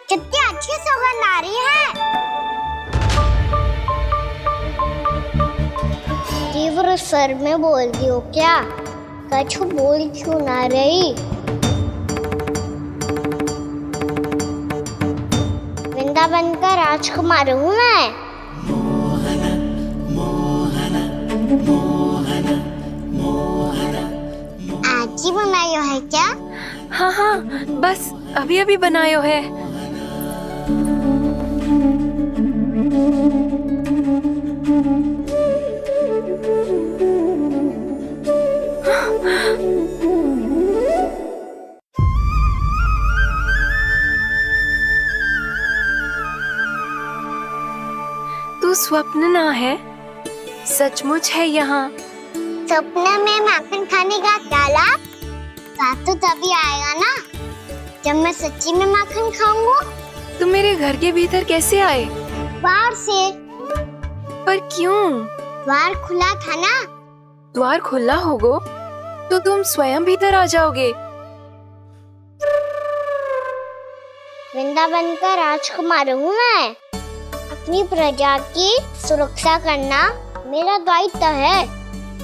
कितनी अच्छी सुगंध आ रही है। तीव्र स्वर में बोलती हो क्या? कछु बोल क्यों ना रही? वृंदावन का राजकुमार हूँ मैं। आज ही बनायो है क्या? हाँ हाँ, बस अभी अभी बनायो है। तू स्वप्न ना है, सचमुच है यहाँ। सपने में माखन खाने का डाला तो तभी आएगा ना जब मैं सच्ची में माखन खाऊंगा। तुम मेरे घर के भीतर कैसे आए? बाहर से। पर क्यों? द्वार खुला था ना। द्वार खुला होगा तो तुम स्वयं भीतर आ जाओगे। वृंदावन का राजकुमार हूँ मैं। अपनी प्रजा की सुरक्षा करना मेरा दायित्व है।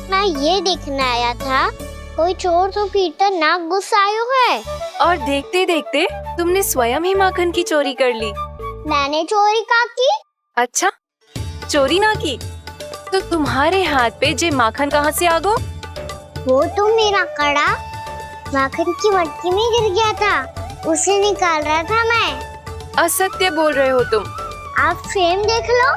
मैं ये देखने आया था कोई चोर तो कीर्तन ना घुस आयो है। और देखते देखते तुमने स्वयं ही माखन की चोरी कर ली। मैंने चोरी का की? अच्छा, चोरी ना की तो तुम्हारे हाथ पे जे माखन कहाँ से आ गो? वो तो मेरा कड़ा माखन की मटकी में गिर गया था, उसे निकाल रहा था मैं। असत्य बोल रहे हो तुम। आप फ्रेम देख लो।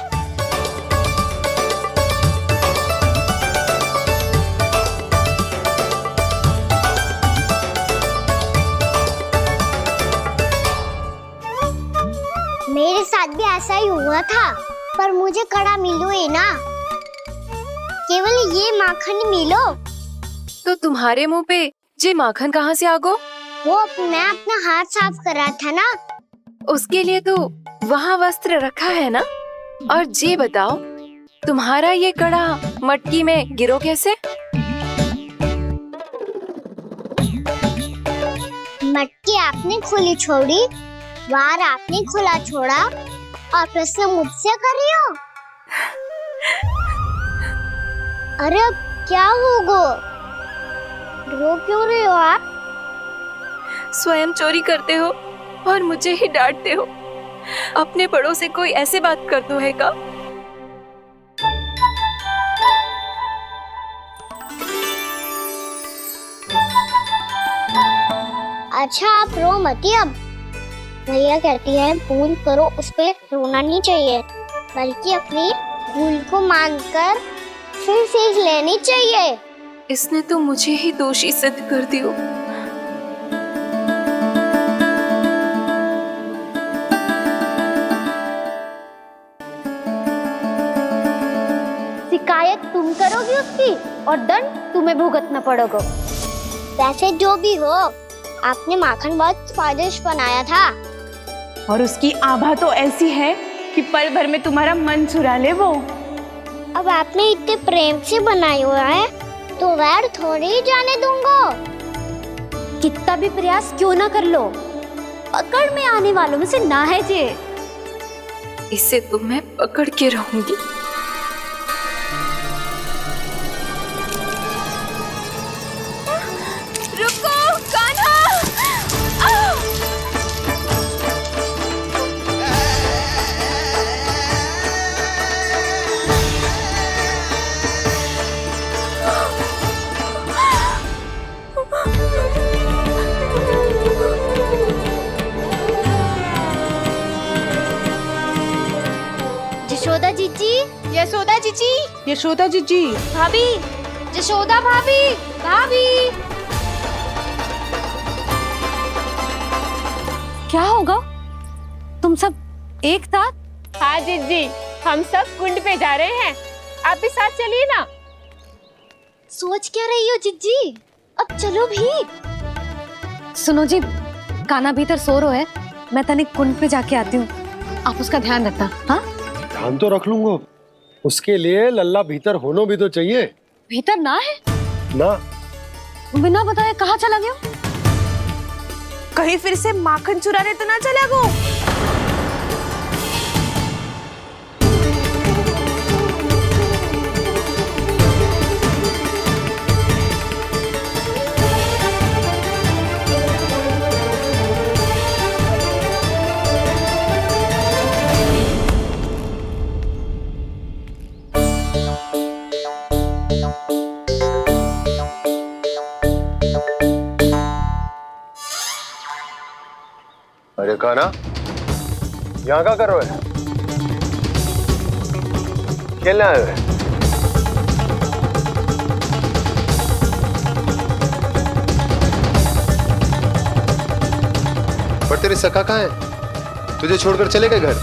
मेरे साथ भी ऐसा ही हुआ था, पर मुझे कड़ा मिलो है ना, केवल ये माखन ही मिलो। तो तुम्हारे मुंह पे जे माखन कहाँ से आ गो? वो मैं अपना हाथ साफ कर रहा था ना। उसके लिए तो वहाँ वस्त्र रखा है ना। और जे बताओ, तुम्हारा ये कड़ा मटकी में गिरो कैसे? मटकी आपने खुली छोड़ी, वार आपने खुला छोड़ा, और प्रश्न मुझसे कर रही हो? अरे अब क्या होगा? रो क्यों रहे हो आप? स्वयं चोरी करते हो और मुझे ही डांटते हो। अपने बड़ों से कोई ऐसे बात करते है का? अच्छा आप रो मती। अब भैया कहती है भूल करो, उस पे रोना नहीं चाहिए, बल्कि अपनी भूल को मानकर फिर सीख लेनी चाहिए। इसने तो मुझे ही दोषी सिद्ध कर दियो। शिकायत तुम करोगी उसकी और दंड तुम्हें भुगतना पड़ेगा। वैसे जो भी हो, आपने माखन बहुत स्वादिष्ट बनाया था। और उसकी आभा तो ऐसी है कि पल भर में तुम्हारा मन चुरा ले वो। अब आपने इतने प्रेम से बनाया हुआ है तो वैर थोड़ी ही जाने दूंगा। कितना भी प्रयास क्यों ना कर लो, पकड़ में आने वालों में से ना है जे। इसे तो मैं पकड़ के रहूंगी। रुको कान्हा! यशोदा जीजी, यशोदा जीजी, यशोदा जीजी, भाभी, यशोदा भाभी, भाभी। क्या होगा? तुम सब एक साथ? हाँ जीजी, हम सब कुंड पे जा रहे हैं, आप भी साथ चलिए ना। सोच क्या रही हो जीजी? अब चलो भी। सुनो जी, कान्हा भीतर सो रो है, मैं तनिक कुंड पे जाके आती हूँ, आप उसका ध्यान रखना। हाँ, ध्यान तो रख लूंगा, उसके लिए लल्ला भीतर होना भी तो चाहिए। भीतर ना है ना? बिना बताए कहाँ चला गया? कहीं फिर से माखन चुराने तो ना चला गो? अरे कान्हा, यहाँ क्या कर रहे हो? खेलने आए हुए? पर तेरे सखा कहाँ है? तुझे छोड़कर चले गए घर?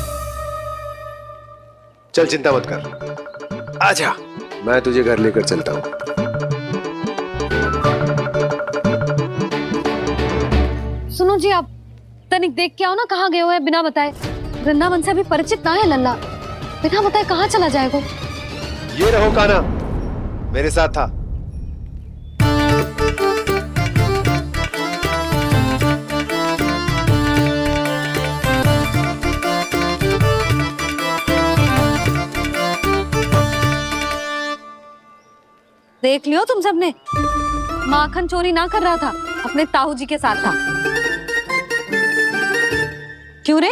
चल चिंता मत कर, आजा, मैं तुझे घर लेकर चलता हूँ। सुनो जी, आप तनिक देख के आओ ना कहाँ गए हुए हैं बिना बताए। वृंदावन से अभी परिचित ना है लल्ला, बिना बताए कहाँ चला जाएगा? ये रहो कान्हा, मेरे साथ था। देख लियो तुम सबने, माखन चोरी ना कर रहा था, अपने ताऊ जी के साथ था। क्यों रे,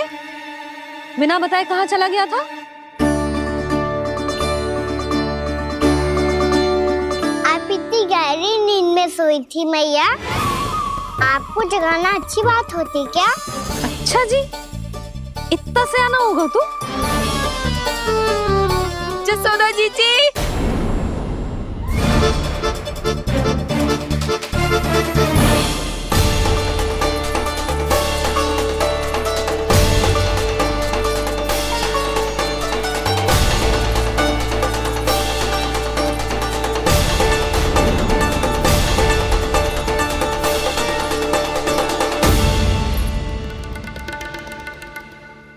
बिना बताए कहाँ चला गया था? सोई थी मैया। आपको जगाना अच्छी बात होती क्या? अच्छा जी, इतना सियाना होगा तू? जसोदा जीजी,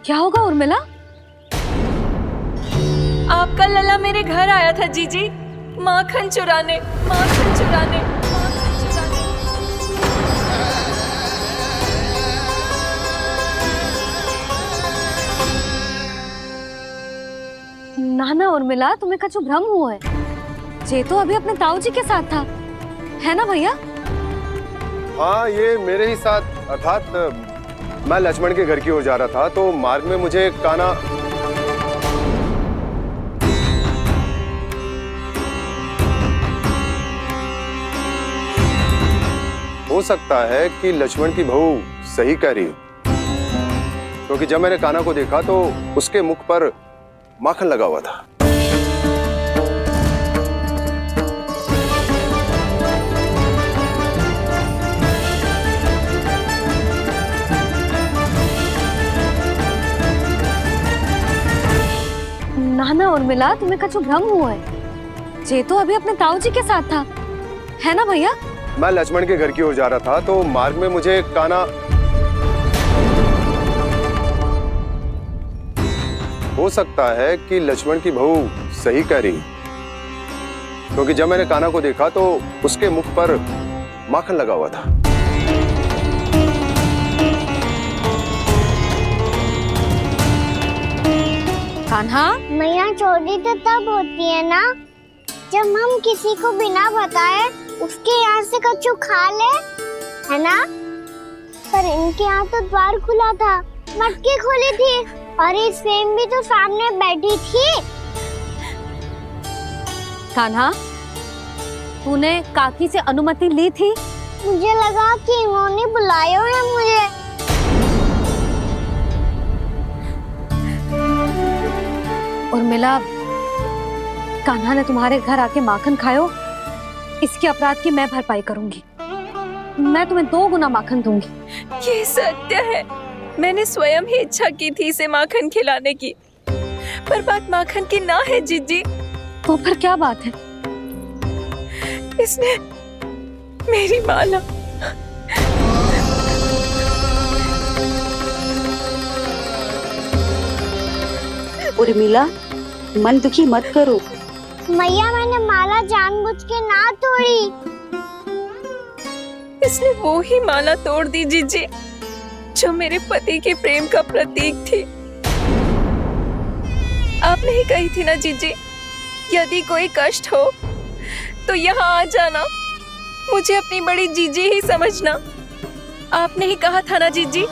क्या होगा उर्मिला? आपका लला मेरे घर आया था जीजी, माखन चुराने, माखन चुराने, माखन चुराने। ना ना उर्मिला, तुम्हें कछु भ्रम हुआ है। जे तो अभी अपने ताऊ जी के साथ था, है ना भैया? हाँ, ये मेरे ही साथ, अर्थात मैं लक्ष्मण के घर की ओर जा रहा था तो मार्ग में मुझे कान्हा हो सकता है कि लक्ष्मण की बहू सही कह रही हो, क्योंकि जब मैंने कान्हा को देखा तो उसके मुख पर माखन लगा हुआ था। ना ना उर्मिला, तुम्हें कछु भ्रम हुआ है। जे तो अभी अपने ताऊ जी के साथ था, है ना भैया? मैं लक्ष्मण के घर की ओर जा रहा था तो मार्ग में मुझे कान्हा हो सकता है कि लक्ष्मण की बहू सही कह रही, क्योंकि जब मैंने कान्हा को देखा तो उसके मुख पर माखन लगा हुआ था। कान्हा, मैया चोरी तो तब होती है ना जब हम किसी को बिना बताए उसके यहाँ से कछु खा ले, है ना? पर इनके यहाँ तो द्वार खुला था, मटकी खोली थी और ये सेम भी तो सामने बैठी थी। कान्हा, तूने काकी से अनुमति ली थी? मुझे लगा कि इन्होंने बुलाया है मुझे। उर्मिला, कान्हा ने तुम्हारे घर आके माखन खायो, इसके अपराध की मैं भरपाई करूंगी। मैं तुम्हें 2 गुना माखन दूंगी। ये सत्य है, मैंने स्वयं ही इच्छा की थी इसे माखन खिलाने की, पर बात माखन की ना है जीजी। तो फिर क्या बात है? इसने मेरी माला उर्मिला, मन दुखी मत करो। मैया, मैंने माला जानबूझ के ना तोड़ी। इसने वो ही माला तोड़ दी जीजी जो मेरे पति के प्रेम का प्रतीक थी। आपने ही कही थी ना जीजी, यदि कोई कष्ट हो तो यहाँ आ जाना, मुझे अपनी बड़ी जीजी ही समझना। आपने ही कहा था ना जीजी,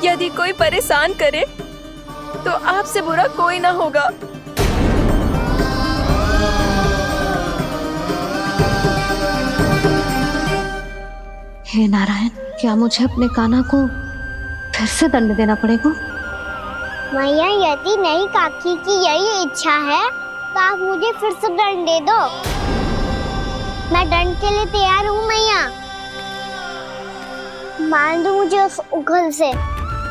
यदि कोई परेशान करे तो आपसे बुरा कोई ना होगा। हे नारायण, क्या मुझे अपने कान्हा को फिर से दंड देना पड़ेगा? मैया, यदि नहीं काकी की यही इच्छा है तो आप मुझे फिर से दंड दे दो। मैं दंड के लिए तैयार हूँ मैया। मान दो मुझे उस उखल से,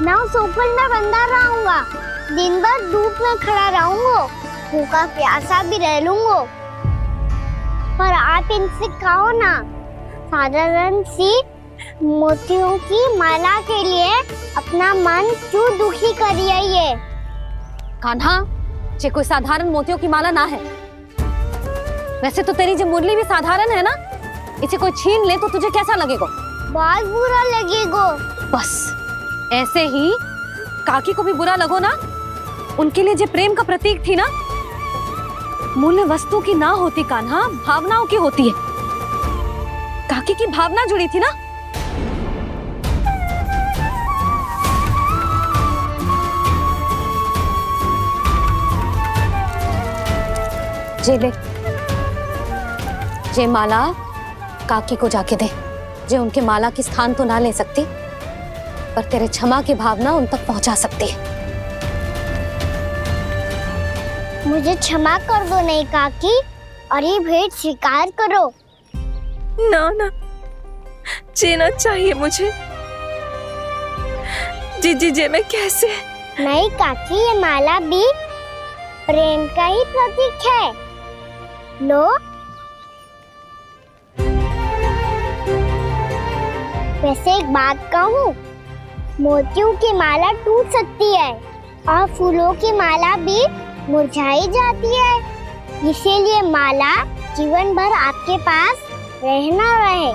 मैं उस उखल में बंधा रहूंगा, दिन भर धूप में खड़ा रहूंगा, भूखा प्यासा भी रह लूंगा। पर आप इनसे कहो ना, साधारण सी मोतियों की माला के लिए अपना मन क्यों दुखी करिए? ये कान्हा, ये कोई साधारण मोतियों की माला ना है। वैसे तो तेरी जो मुरली भी साधारण है ना, इसे कोई छीन ले तो तुझे कैसा लगेगा? बहुत बुरा लगेगा। बस ऐसे ही काकी को भी बुरा लगो ना। उनके लिए जो प्रेम का प्रतीक थी ना, मूल्य वस्तु की ना होती कान्हा, भावनाओं की होती है। काकी की भावना जुड़ी थी ना। जे ले, जे माला काकी को जाके दे, जो उनके माला की स्थान तो ना ले सकती, पर तेरे क्षमा की भावना उन तक पहुंचा सकती है। मुझे क्षमा कर दो नहीं काकी, और ये भेंट स्वीकार करो। ना ना, जीना चाहिए मुझे। जीजी जे मैं कैसे? नहीं काकी, ये माला भी प्रेम का ही प्रतीक है। लो। वैसे एक बात कहूँ, मोतियों की माला टूट सकती है और फूलों की माला भी मुरझाई जाती है, इसीलिए माला जीवन भर आपके पास रहना रहे।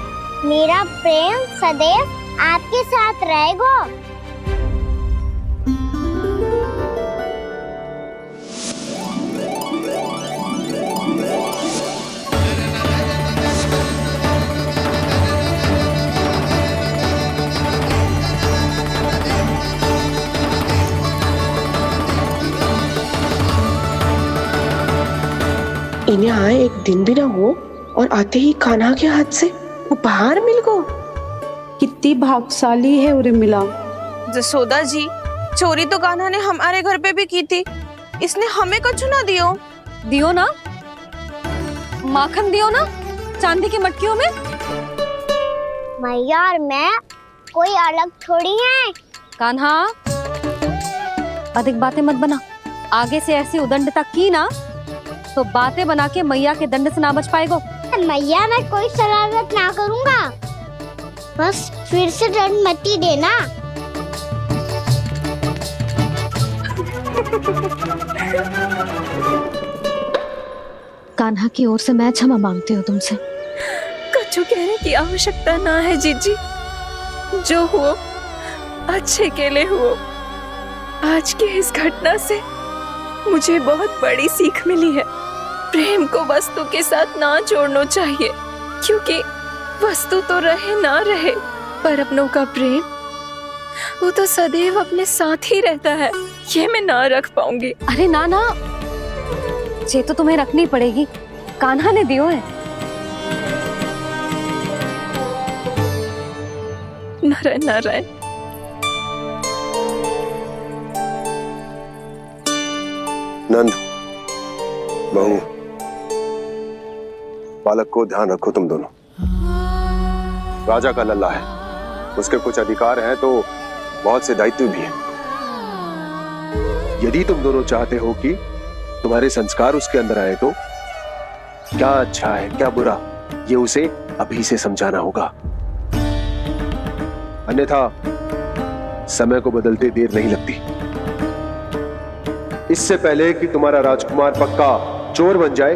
मेरा प्रेम सदैव आपके साथ रहेगा। इन्हें आए एक दिन भी ना हो और आते ही कान्हा के हाथ से उपहार मिल गो। कितनी भाग्यशाली है उरे मिला। जसोदा जी, चोरी तो कान्हा ने हमारे घर पे भी की थी, इसने हमें कुछ ना दियो। दियो ना, माखन दियो ना, चांदी की मटकियों में। मैया और मैं कोई अलग थोड़ी हैं। कान्हा, अधिक बातें मत बना। आगे से ऐसी उदंडता की ना तो बातें बना के मैया के दंड से ना बच पाएगो। मैया, मैं कोई शरारत ना करूँगा, बस फिर से दंड मत ही देना। कान्हा की ओर से मैं क्षमा मांगती हूँ तुमसे। कछु कहने की आवश्यकता ना है जीजी, जो हुआ अच्छे के लिए हुआ। आज की इस घटना से मुझे बहुत बड़ी सीख मिली है। प्रेम को वस्तु के साथ ना जोड़ना चाहिए, क्योंकि वस्तु तो रहे ना रहे, पर अपनों का प्रेम वो तो सदैव अपने साथ ही रहता है। ये मैं ना रख पाऊंगी। अरे ना ना, ये तो तुम्हें रखनी पड़ेगी, कान्हा ने दियो है। नारायण नारायण। नंद, बहू, बालक को ध्यान रखो तुम दोनों। राजा का लल्ला है, उसके कुछ अधिकार हैं तो बहुत से दायित्व भी हैं। यदि तुम दोनों चाहते हो कि तुम्हारे संस्कार उसके अंदर आए तो क्या अच्छा है क्या बुरा, ये उसे अभी से समझाना होगा, अन्यथा समय को बदलते देर नहीं लगती। इससे पहले कि तुम्हारा राजकुमार पक्का चोर बन जाए,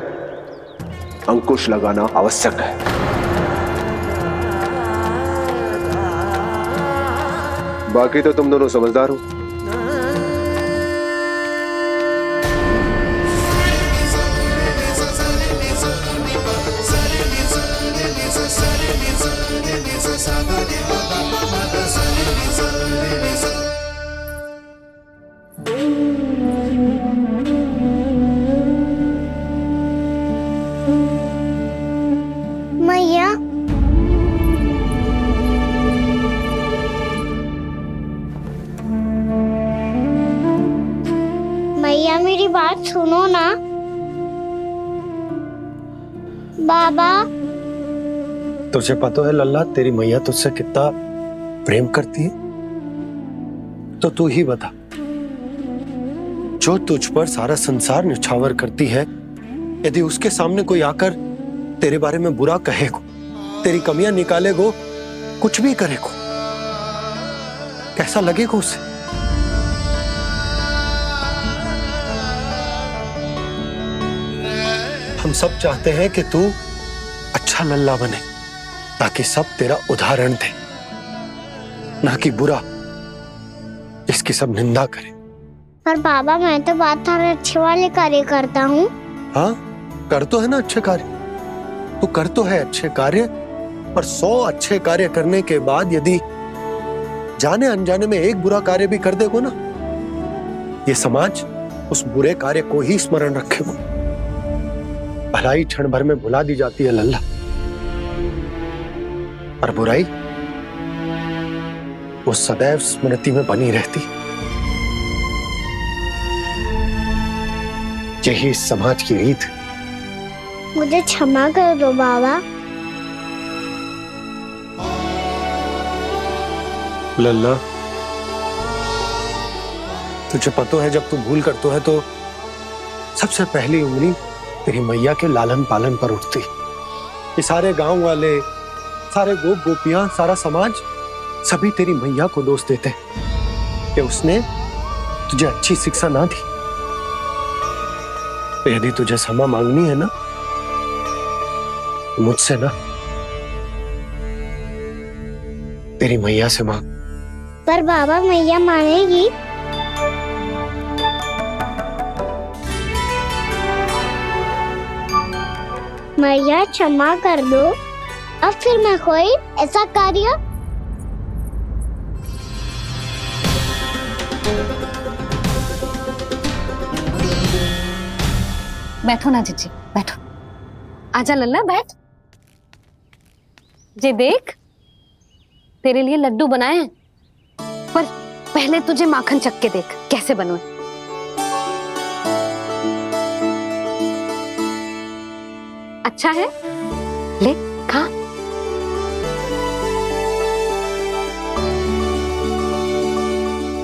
अंकुश लगाना आवश्यक है। बाकी तो तुम दोनों समझदार हो। मैया, मैया मेरी बात सुनो ना। बाबा, तुझे पता है लल्ला, तेरी मैया तुझसे कितना प्रेम करती है, तो तू ही बता, जो तुझ पर सारा संसार न्यौछावर करती है, यदि उसके सामने कोई आकर तेरे बारे में बुरा कहेगो, तेरी कमियां निकालेगो, कुछ भी करेगो, कैसा लगेगा उसे? हम सब चाहते हैं कि तू अच्छा लल्ला बने, ताकि सब तेरा उदाहरण दे, ना कि बुरा जिसकी सब निंदा करे। पर बाबा, मैं तो बात अच्छे वाले कार्य करता हूँ। हाँ, कर तो है ना अच्छे कार्य, तू कर तो है अच्छे कार्य, पर 100 अच्छे कार्य करने के बाद यदि जाने अनजाने में एक बुरा कार्य भी कर देगो ना, ये समाज उस बुरे कार्य को ही स्मरण रखेगो। भलाई क्षण भर में भुला दी जाती है लल्ला, और बुराई वो सदैव स्मृति में बनी रहती। यही इस समाज की रीत। मुझे क्षमा कर दो बाबा। लल्ला, तुझे पता है जब तू भूल करतो है तो सबसे पहली उंगली तेरी मैया के लालन पालन पर उठती। ये सारे गांव वाले, सारे गोप गोपियां, सारा समाज सभी तेरी मैया को दोष देते कि उसने तुझे अच्छी शिक्षा ना दी। तो यदि तुझे क्षमा मांगनी है ना, मुझसे ना, तेरी मैया से मांग। पर बाबा मैया मानेगी? मैया क्षमा कर दो। अब फिर मैं कोई ऐसा कार्य बैठो ना जीजी, बैठो। आजा लल्ला, बैठ। जे देख, तेरे लिए लड्डू बनाए हैं, पर पहले तुझे माखन चख के देख कैसे बने। अच्छा है, ले खा।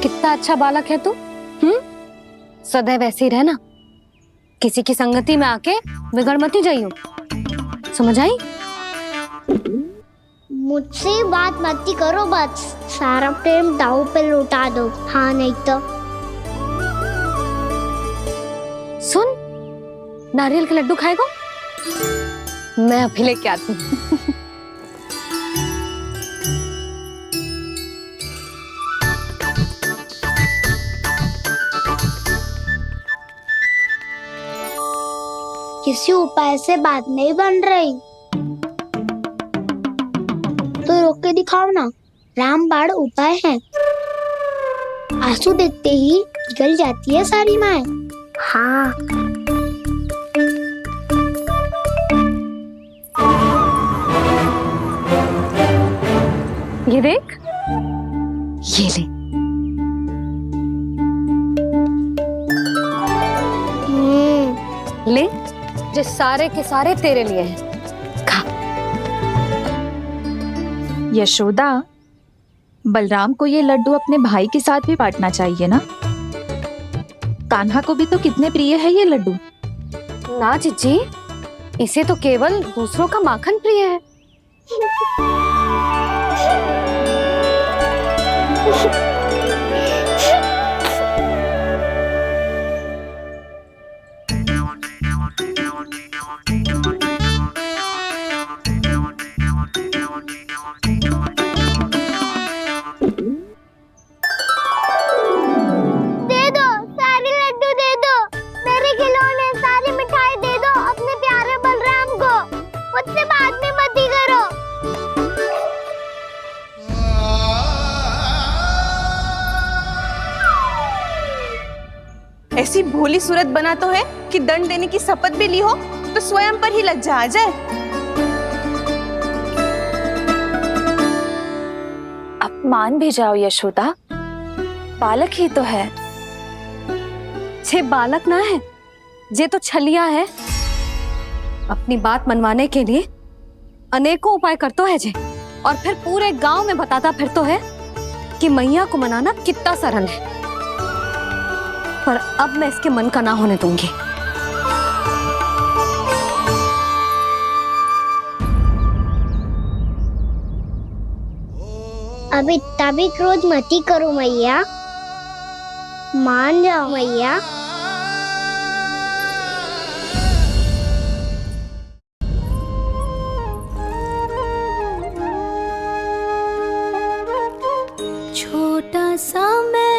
कितना अच्छा बालक है तू। सदैव ऐसे ही रहना, किसी की संगति में आके बिगड़ मती जाइयो, समझ आई? मुझसे बात मत करो, बस सारा प्रेम दाव पे लौटा दो। हाँ नहीं तो सुन, नारियल के लड्डू खाएगा? मैं अभी लेके आती हूँ। किसी उपाय से बात नहीं बन रही तो रोक के दिखाओ ना। रामबाण उपाय है, आंसू देखते ही जल जाती है सारी माए। हाँ ये देख, ये ले। ले, जो सारे के सारे तेरे लिए हैं। खा। यशोदा, बलराम को ये लड्डू अपने भाई के साथ भी बांटना चाहिए ना। कान्हा को भी तो कितने प्रिय है ये लड्डू। ना जीजी, इसे तो केवल दूसरों का माखन प्रिय है। ऐसी भोली सूरत बना तो है कि दंड देने की शपथ भी ली हो तो स्वयं पर ही लज्जा आ जाए। अब मान भी जाओ यशोदा, बालक ही तो है। छे बालक ना है, जे तो छलिया है। अपनी बात मनवाने के लिए अनेकों उपाय करतो है जे, और फिर पूरे गांव में बताता फिरतो है कि मैया को मनाना कितना सरल है। पर अब मैं इसके मन का ना होने दूंगी। अब इतना भी क्रोध मती करो मैया, मान जाओ मैया। छोटा सा मैं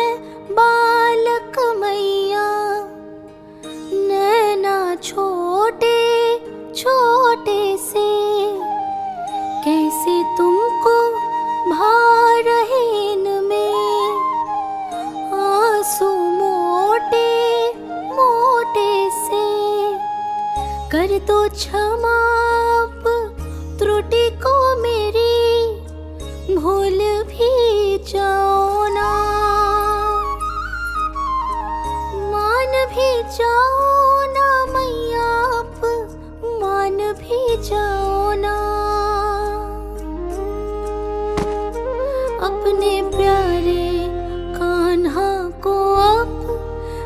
बालक मैया, नैना छोटे छोटे से, कैसे तुमको भा रहे में आंसू मोटे त्रुटि को मेरी भूल भी जाओ ना, मान भी जाओ ना मैया, आप मान भी जाओ ना। अपने प्यारे कान्हा को अब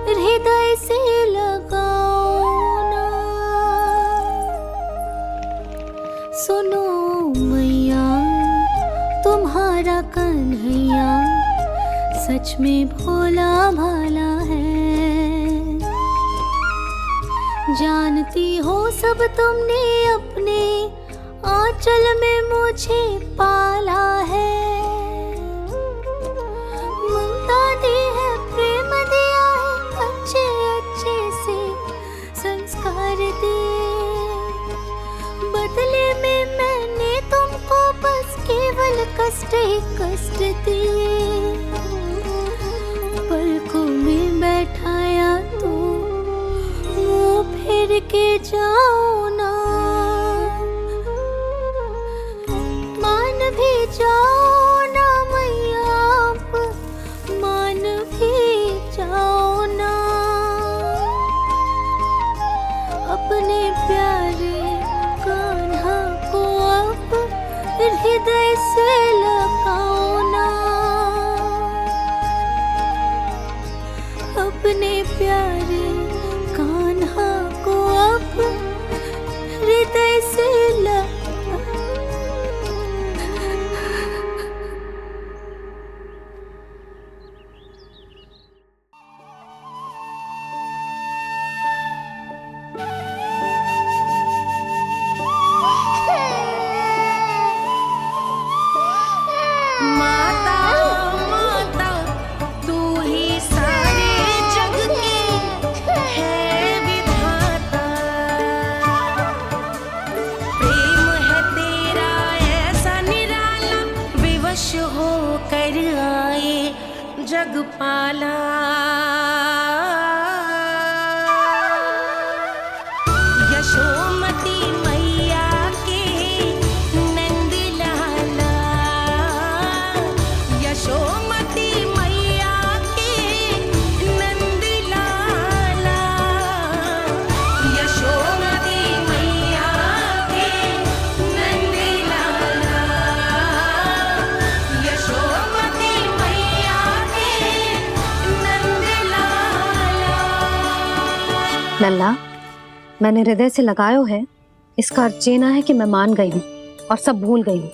हृदय से लगाओ ना। सुनो मैया, तुम्हारा कन्हैया सच में भोला भाला है। जानती हो सब तुमने अपने आंचल में मुझे पाला है। ममता दी है, प्रेम दिया है, अच्छे अच्छे से संस्कार दिए। बदले में मैंने तुमको बस केवल कष्ट ही कष्ट दिए। पलकों में बैठाया तो मुंह फेर के जाओ ना, मान भी जाओ ना मैया, आप मान भी जाओ ना। अपने प्यारे कान्हा को अब हृदय से लगाओ ना। अपने प्यारे कान्हा को अब हृदय से माता माता तू ही सारे जग की है विधाता। प्रेम है तेरा ऐसा निराला, विवश हो कर आए जग पाला। यशोमती मैया के नंद लाला, यशोमती मैया के नंद लाला, यशोमती मैया के नंद लाला, यशोमती मैया के नंद लाला। लल्ला, मैंने हृदय से लगायो है, इसका अर्थ ये ना है कि मैं मान गई हूँ और सब भूल गई हूँ।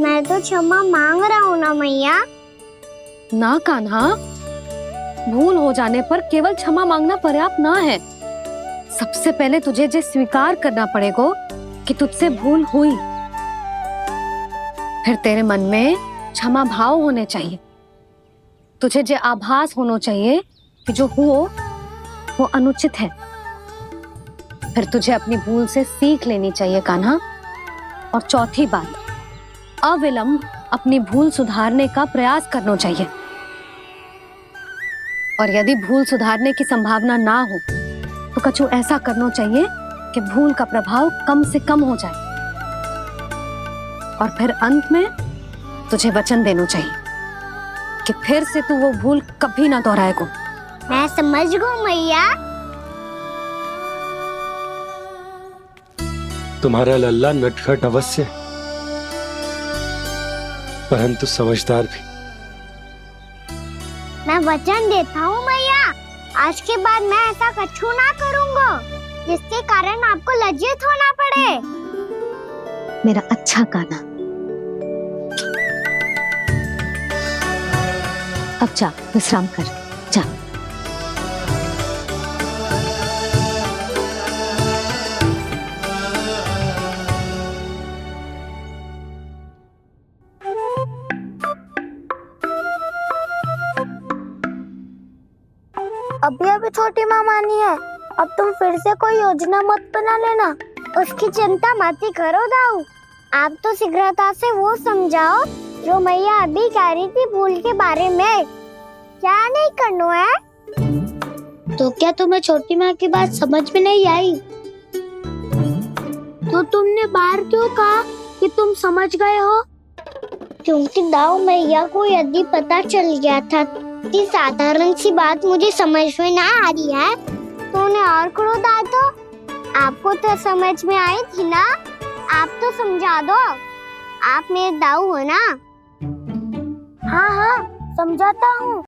मैं तो क्षमा मांग रहा हूँ ना मैया। ना कान्हा, भूल हो जाने पर केवल क्षमा मांगना पर्याप्त ना है। सबसे पहले तुझे जे स्वीकार करना पड़ेगा कि तुझसे भूल हुई। फिर तेरे मन में क्षमा भाव होने चाहिए। तुझे जे आभास होना चाहिए कि जो हुआ वो अनुचित है। फिर तुझे अपनी भूल से सीख लेनी चाहिए कान्हा। और चौथी बात, अविलंब अपनी भूल सुधारने का प्रयास करना चाहिए। और यदि भूल सुधारने की संभावना ना हो तो कछु ऐसा करना चाहिए कि भूल का प्रभाव कम से कम हो जाए। और फिर अंत में तुझे वचन देना चाहिए कि फिर से तू वो भूल कभी ना दोहराएगा। मैं समझ गई मैया। तुम्हारा लल्ला नटखट अवश्य, परंतु समझदार भी। मैं वचन देता हूँ मैया, आज के बाद मैं ऐसा कछु ना करूँगा जिसके कारण आपको लज्जित होना पड़े। मेरा अच्छा कान्हा, अब जा विश्राम कर, जा। अभी अभी छोटी माँ मानी है, अब तुम फिर से कोई योजना मत बना लेना। उसकी चिंता मत ही करो दाऊ। आप तो शीघ्रता से वो समझाओ जो मैया अभी कह रही थी भूल के बारे में। क्या नहीं करना है? तो क्या तुम्हें छोटी माँ की बात समझ में नहीं आई? तो तुमने बाहर क्यों कहा कि तुम समझ गए हो? क्योंकि दाऊ भैया को यदि पता चल गया था कि साधारण सी बात मुझे समझ में ना आ रही है तो उन्हें और क्रोध आया तो आपको तो समझ में आई थी ना, आप तो समझा दो, आप मेरे दाऊ हो ना। हाँ हाँ समझाता हूँ,